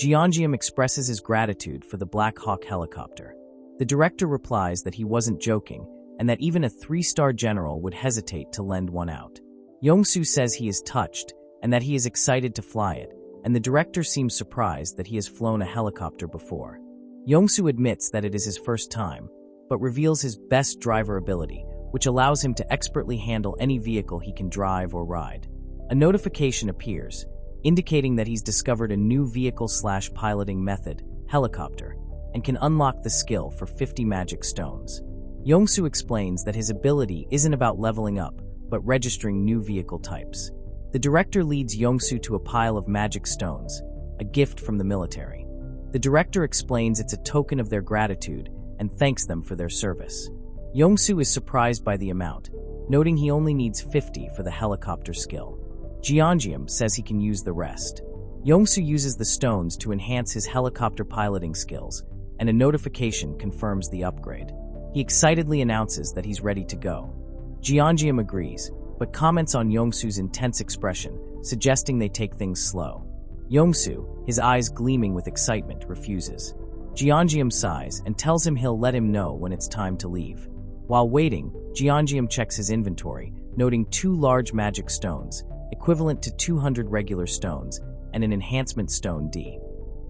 Jeongeum expresses his gratitude for the Black Hawk helicopter. The director replies that he wasn't joking, and that even a 3-star general would hesitate to lend one out. Yongsu says he is touched, and that he is excited to fly it, and the director seems surprised that he has flown a helicopter before. Yongsu admits that it is his first time, but reveals his best driver ability, which allows him to expertly handle any vehicle he can drive or ride. A notification appears, indicating that he's discovered a new vehicle/piloting method, helicopter, and can unlock the skill for 50 magic stones. Yongsu explains that his ability isn't about leveling up, but registering new vehicle types. The director leads Yongsu to a pile of magic stones, a gift from the military. The director explains it's a token of their gratitude and thanks them for their service. Yongsu is surprised by the amount, noting he only needs 50 for the helicopter skill. Jeongeum says he can use the rest. Yongsu uses the stones to enhance his helicopter piloting skills, and a notification confirms the upgrade. He excitedly announces that he's ready to go. Jeongeum agrees, but comments on Yongsu's intense expression, suggesting they take things slow. Yongsu, his eyes gleaming with excitement, refuses. Jeongeum sighs and tells him he'll let him know when it's time to leave. While waiting, Jeongeum checks his inventory, noting 2 large magic stones, equivalent to 200 regular stones, and an enhancement stone D.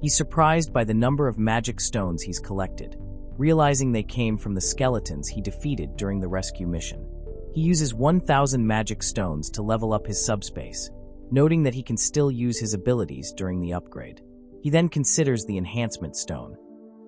He's surprised by the number of magic stones he's collected, realizing they came from the skeletons he defeated during the rescue mission. He uses 1,000 magic stones to level up his subspace, noting that he can still use his abilities during the upgrade. He then considers the enhancement stone.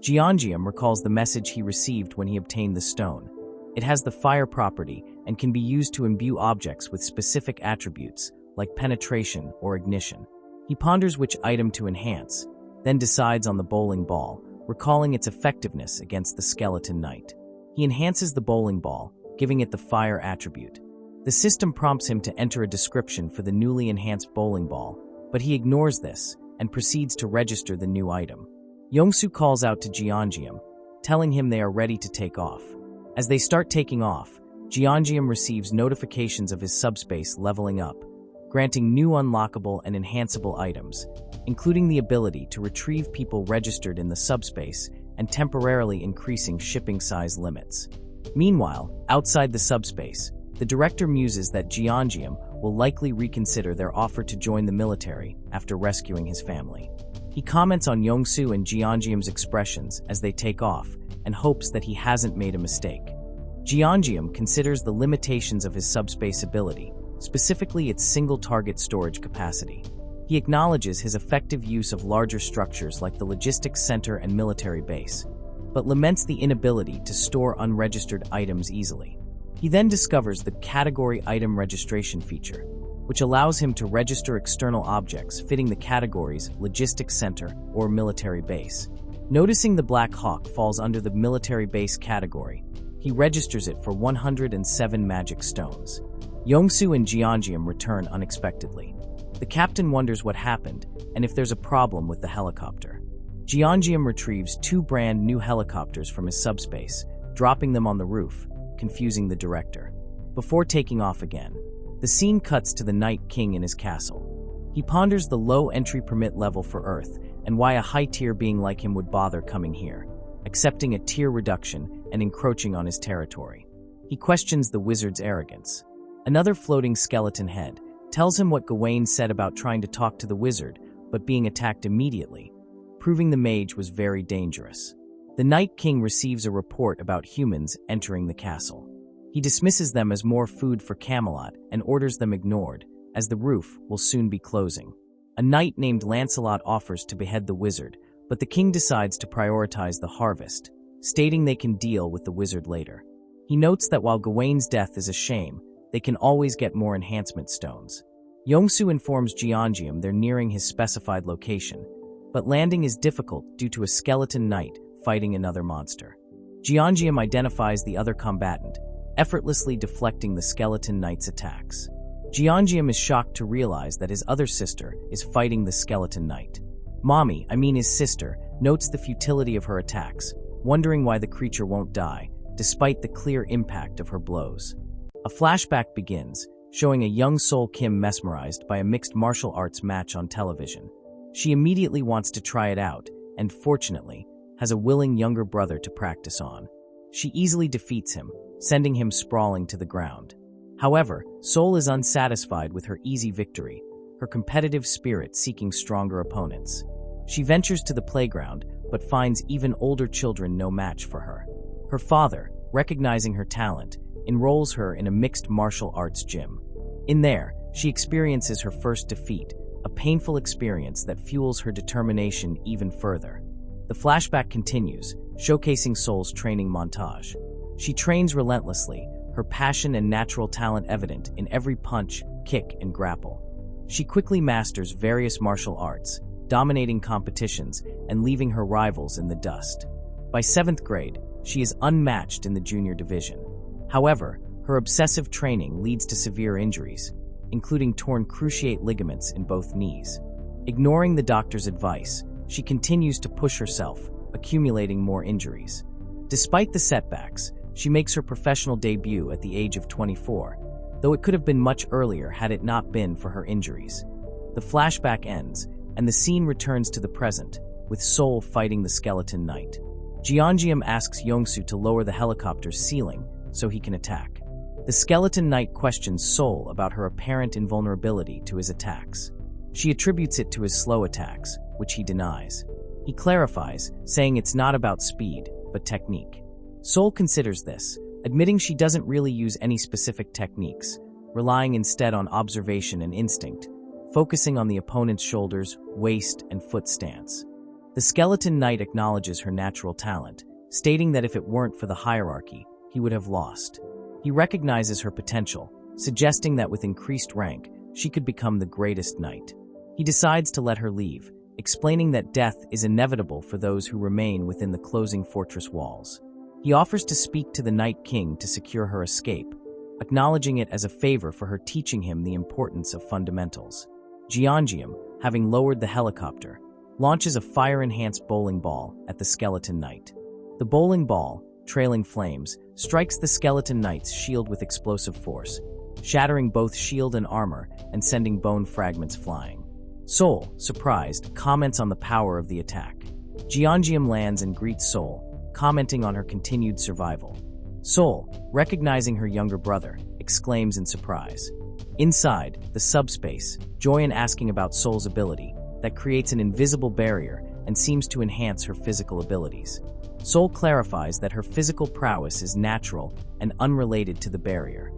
Jeongeum recalls the message he received when he obtained the stone. It has the fire property and can be used to imbue objects with specific attributes, like penetration or ignition. He ponders which item to enhance, then decides on the bowling ball, recalling its effectiveness against the skeleton knight. He enhances the bowling ball, giving it the fire attribute. The system prompts him to enter a description for the newly enhanced bowling ball, but he ignores this and proceeds to register the new item. Yongsu calls out to Jeongeum, telling him they are ready to take off. As they start taking off, Jeongeum receives notifications of his subspace leveling up, granting new unlockable and enhanceable items, including the ability to retrieve people registered in the subspace and temporarily increasing shipping size limits. Meanwhile, outside the subspace, the director muses that Jeongeum will likely reconsider their offer to join the military after rescuing his family. He comments on Yongsu and Jeongeum's expressions as they take off and hopes that he hasn't made a mistake. Jeongeum considers the limitations of his subspace ability, specifically its single-target storage capacity. He acknowledges his effective use of larger structures like the logistics center and military base, but laments the inability to store unregistered items easily. He then discovers the category item registration feature, which allows him to register external objects fitting the categories logistics center or military base. Noticing the Black Hawk falls under the military base category, he registers it for 107 magic stones. Yongsu and Jeongeum return unexpectedly. The captain wonders what happened and if there's a problem with the helicopter. Jeongeum retrieves 2 brand new helicopters from his subspace, dropping them on the roof, confusing the director. Before taking off again, the scene cuts to the Night King in his castle. He ponders the low entry permit level for Earth and why a high-tier being like him would bother coming here, accepting a tier reduction and encroaching on his territory. He questions the wizard's arrogance. Another floating skeleton head tells him what Gawain said about trying to talk to the wizard but being attacked immediately, proving the mage was very dangerous. The Night King receives a report about humans entering the castle. He dismisses them as more food for Camelot and orders them ignored, as the roof will soon be closing. A knight named Lancelot offers to behead the wizard, but the king decides to prioritize the harvest, stating they can deal with the wizard later. He notes that while Gawain's death is a shame, they can always get more enhancement stones. Yongsu informs Jeongeum they're nearing his specified location, but landing is difficult due to a skeleton knight fighting another monster. Jeongeum identifies the other combatant, effortlessly deflecting the skeleton knight's attacks. Jeongeum is shocked to realize that his other sister is fighting the skeleton knight. His sister, notes the futility of her attacks, wondering why the creature won't die, despite the clear impact of her blows. A flashback begins, showing a young Soul Kim mesmerized by a mixed martial arts match on television. She immediately wants to try it out, and fortunately, has a willing younger brother to practice on. She easily defeats him, sending him sprawling to the ground. However, Soul is unsatisfied with her easy victory, her competitive spirit seeking stronger opponents. She ventures to the playground, but finds even older children no match for her. Her father, recognizing her talent, enrolls her in a mixed martial arts gym. In there, she experiences her first defeat, a painful experience that fuels her determination even further. The flashback continues, showcasing Soul's training montage. She trains relentlessly, her passion and natural talent evident in every punch, kick, and grapple. She quickly masters various martial arts, dominating competitions and leaving her rivals in the dust. By 7th grade, she is unmatched in the junior division. However, her obsessive training leads to severe injuries, including torn cruciate ligaments in both knees. Ignoring the doctor's advice, she continues to push herself, accumulating more injuries. Despite the setbacks, she makes her professional debut at the age of 24, though it could have been much earlier had it not been for her injuries. The flashback ends, and the scene returns to the present, with Sol fighting the skeleton knight. Jeongeum asks Yongsu to lower the helicopter's ceiling so he can attack. The skeleton knight questions Sol about her apparent invulnerability to his attacks. She attributes it to his slow attacks, which he denies. He clarifies, saying it's not about speed, but technique. Sol considers this, admitting she doesn't really use any specific techniques, relying instead on observation and instinct, focusing on the opponent's shoulders, waist, and foot stance. The skeleton knight acknowledges her natural talent, stating that if it weren't for the hierarchy, he would have lost. He recognizes her potential, suggesting that with increased rank, she could become the greatest knight. He decides to let her leave, explaining that death is inevitable for those who remain within the closing fortress walls. He offers to speak to the Night King to secure her escape, acknowledging it as a favor for her teaching him the importance of fundamentals. Jeongeum, having lowered the helicopter, launches a fire-enhanced bowling ball at the skeleton knight. The bowling ball, trailing flames, strikes the skeleton knight's shield with explosive force, shattering both shield and armor and sending bone fragments flying. Sol, surprised, comments on the power of the attack. Jeongeum lands and greets Sol, commenting on her continued survival. Sol, recognizing her younger brother, exclaims in surprise. Inside, the subspace, Joyeon asking about Sol's ability, that creates an invisible barrier and seems to enhance her physical abilities. Sol clarifies that her physical prowess is natural and unrelated to the barrier.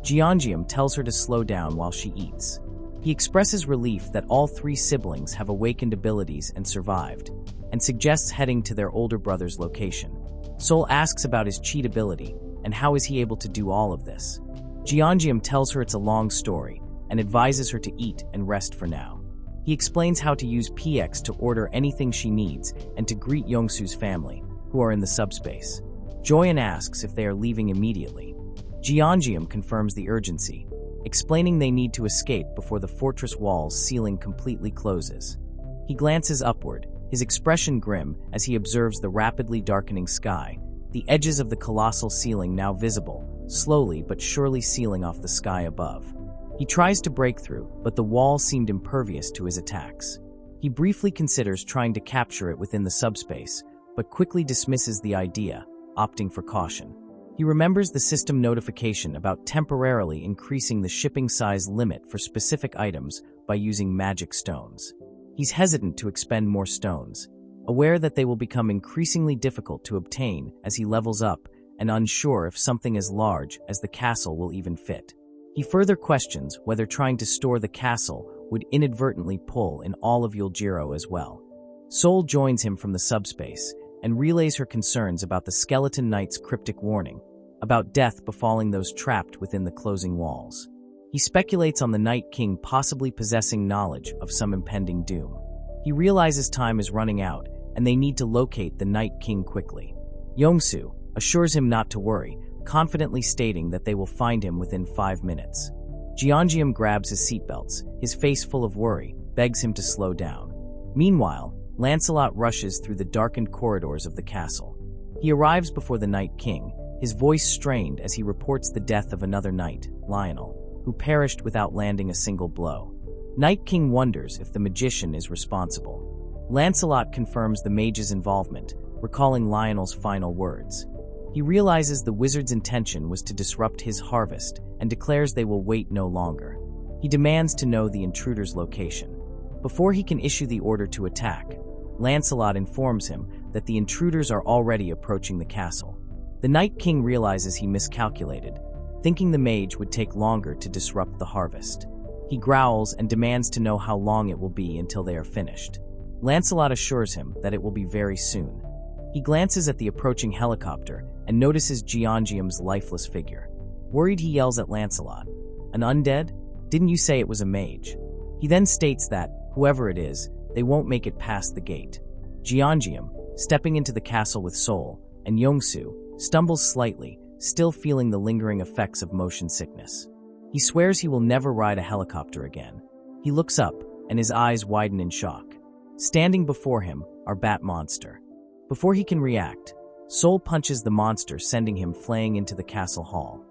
Jeongeum tells her to slow down while she eats. He expresses relief that all 3 siblings have awakened abilities and survived, and suggests heading to their older brother's location. Sol asks about his cheat ability and how is he able to do all of this. Jeongeum tells her it's a long story and advises her to eat and rest for now. He explains how to use PX to order anything she needs and to greet Yongsu's family, who are in the subspace. Joyeon asks if they are leaving immediately. Jeongeum confirms the urgency, explaining they need to escape before the fortress wall's ceiling completely closes. He glances upward, his expression grim as he observes the rapidly darkening sky, the edges of the colossal ceiling now visible, slowly but surely sealing off the sky above. He tries to break through, but the wall seemed impervious to his attacks. He briefly considers trying to capture it within the subspace, but quickly dismisses the idea, opting for caution. He remembers the system notification about temporarily increasing the shipping size limit for specific items by using magic stones. He's hesitant to expend more stones, aware that they will become increasingly difficult to obtain as he levels up and unsure if something as large as the castle will even fit. He further questions whether trying to store the castle would inadvertently pull in all of Yuljiro as well. Sol joins him from the subspace and relays her concerns about the skeleton knight's cryptic warning, about death befalling those trapped within the closing walls. He speculates on the Night King possibly possessing knowledge of some impending doom. He realizes time is running out and they need to locate the Night King quickly. Yongsu assures him not to worry, confidently stating that they will find him within 5 minutes. Jeongeum grabs his seatbelts, his face full of worry, begs him to slow down. Meanwhile, Lancelot rushes through the darkened corridors of the castle. He arrives before the Night King, his voice strained as he reports the death of another knight, Lionel, who perished without landing a single blow. Night King wonders if the magician is responsible. Lancelot confirms the mage's involvement, recalling Lionel's final words. He realizes the wizard's intention was to disrupt his harvest and declares they will wait no longer. He demands to know the intruder's location. Before he can issue the order to attack, Lancelot informs him that the intruders are already approaching the castle. The Night King realizes he miscalculated, thinking the mage would take longer to disrupt the harvest. He growls and demands to know how long it will be until they are finished. Lancelot assures him that it will be very soon. He glances at the approaching helicopter and notices Jeongeum's lifeless figure. Worried, he yells at Lancelot, "An undead? Didn't you say it was a mage?" He then states that, whoever it is, they won't make it past the gate. Jeongeum, stepping into the castle with Sol, and Yongsu, stumbles slightly, still feeling the lingering effects of motion sickness. He swears he will never ride a helicopter again. He looks up, and his eyes widen in shock. Standing before him are Bat Monster. Before he can react, Sol punches the monster, sending him flaying into the castle hall.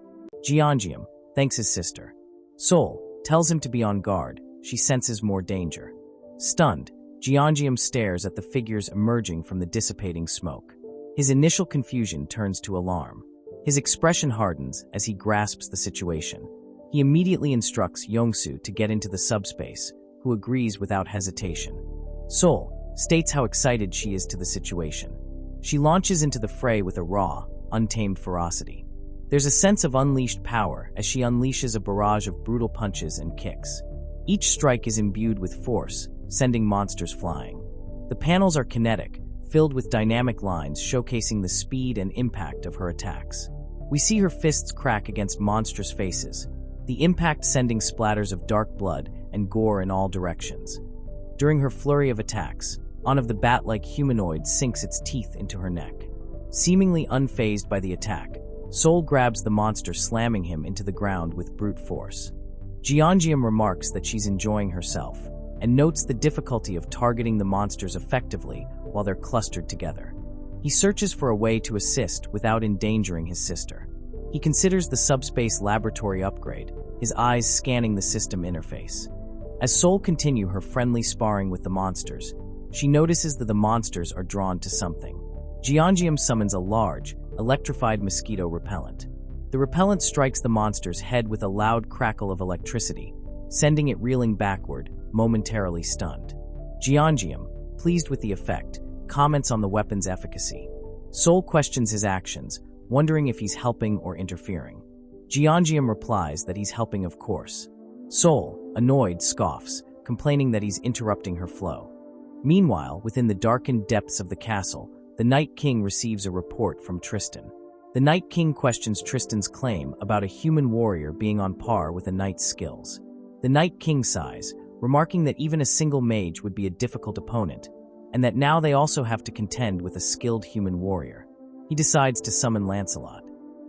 Jeongeum thanks his sister. Sol tells him to be on guard. She senses more danger. Stunned, Jeongeum stares at the figures emerging from the dissipating smoke. His initial confusion turns to alarm. His expression hardens as he grasps the situation. He immediately instructs Yongsu to get into the subspace, who agrees without hesitation. Sol states how excited she is to the situation. She launches into the fray with a raw, untamed ferocity. There's a sense of unleashed power as she unleashes a barrage of brutal punches and kicks. Each strike is imbued with force, sending monsters flying. The panels are kinetic, filled with dynamic lines showcasing the speed and impact of her attacks. We see her fists crack against monstrous faces, the impact sending splatters of dark blood and gore in all directions. During her flurry of attacks, one of the bat-like humanoids sinks its teeth into her neck. Seemingly unfazed by the attack, Sol grabs the monster, slamming him into the ground with brute force. Jeongeum remarks that she's enjoying herself, and notes the difficulty of targeting the monsters effectively while they're clustered together. He searches for a way to assist without endangering his sister. He considers the subspace laboratory upgrade, his eyes scanning the system interface. As Sol continues her friendly sparring with the monsters, she notices that the monsters are drawn to something. Jeongeum summons a large, electrified mosquito repellent. The repellent strikes the monster's head with a loud crackle of electricity, sending it reeling backward, momentarily stunned. Jeongeum, pleased with the effect, comments on the weapon's efficacy. Sol questions his actions, wondering if he's helping or interfering. Jeongeum replies that he's helping, of course. Sol, annoyed, scoffs, complaining that he's interrupting her flow. Meanwhile, within the darkened depths of the castle, the Night King receives a report from Tristan. The Night King questions Tristan's claim about a human warrior being on par with a knight's skills. The Night King sighs, remarking that even a single mage would be a difficult opponent, and that now they also have to contend with a skilled human warrior. He decides to summon Lancelot,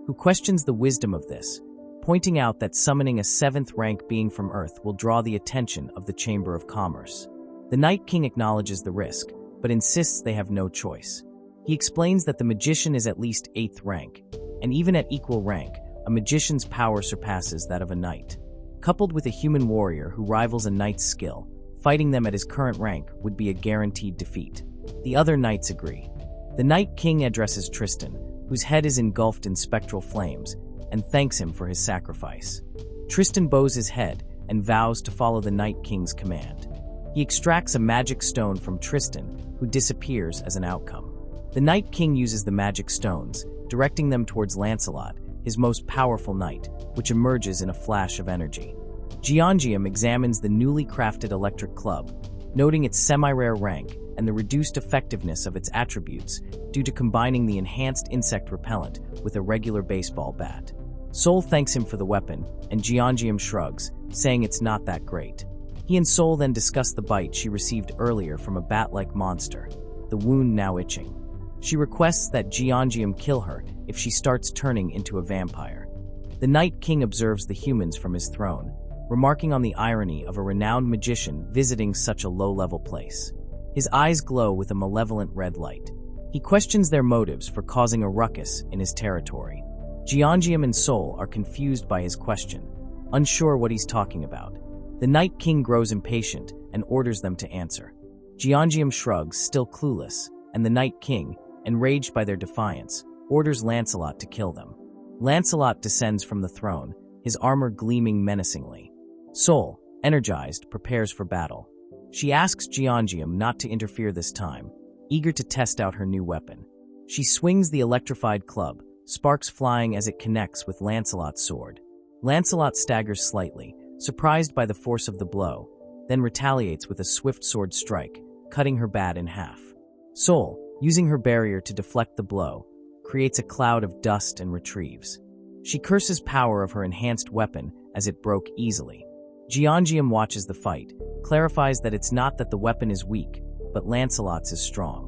who questions the wisdom of this, pointing out that summoning a 7th rank being from Earth will draw the attention of the Chamber of Commerce. The Night King acknowledges the risk, but insists they have no choice. He explains that the magician is at least 8th rank, and even at equal rank, a magician's power surpasses that of a knight. Coupled with a human warrior who rivals a knight's skill, fighting them at his current rank would be a guaranteed defeat. The other knights agree. The Night King addresses Tristan, whose head is engulfed in spectral flames, and thanks him for his sacrifice. Tristan bows his head and vows to follow the Night King's command. He extracts a magic stone from Tristan, who disappears as an outcome. The Night King uses the magic stones, directing them towards Lancelot, his most powerful knight, which emerges in a flash of energy. Jeongeum examines the newly crafted electric club, noting its semi-rare rank and the reduced effectiveness of its attributes due to combining the enhanced insect repellent with a regular baseball bat. Sol thanks him for the weapon, and Jeongeum shrugs, saying it's not that great. He and Sol then discuss the bite she received earlier from a bat-like monster, the wound now itching. She requests that Jeongeum kill her if she starts turning into a vampire. The Night King observes the humans from his throne, remarking on the irony of a renowned magician visiting such a low-level place. His eyes glow with a malevolent red light. He questions their motives for causing a ruckus in his territory. Jeongeum and Sol are confused by his question, unsure what he's talking about. The Night King grows impatient and orders them to answer. Jeongeum shrugs, still clueless, and the Night King, enraged by their defiance, orders Lancelot to kill them. Lancelot descends from the throne, his armor gleaming menacingly. Sol, energized, prepares for battle. She asks Jeongeum not to interfere this time, eager to test out her new weapon. She swings the electrified club, sparks flying as it connects with Lancelot's sword. Lancelot staggers slightly, surprised by the force of the blow, then retaliates with a swift sword strike, cutting her bat in half. Sol, using her barrier to deflect the blow, creates a cloud of dust and retrieves. She curses power of her enhanced weapon as it broke easily. Jeongeum watches the fight, clarifies that it's not that the weapon is weak, but Lancelot's is strong.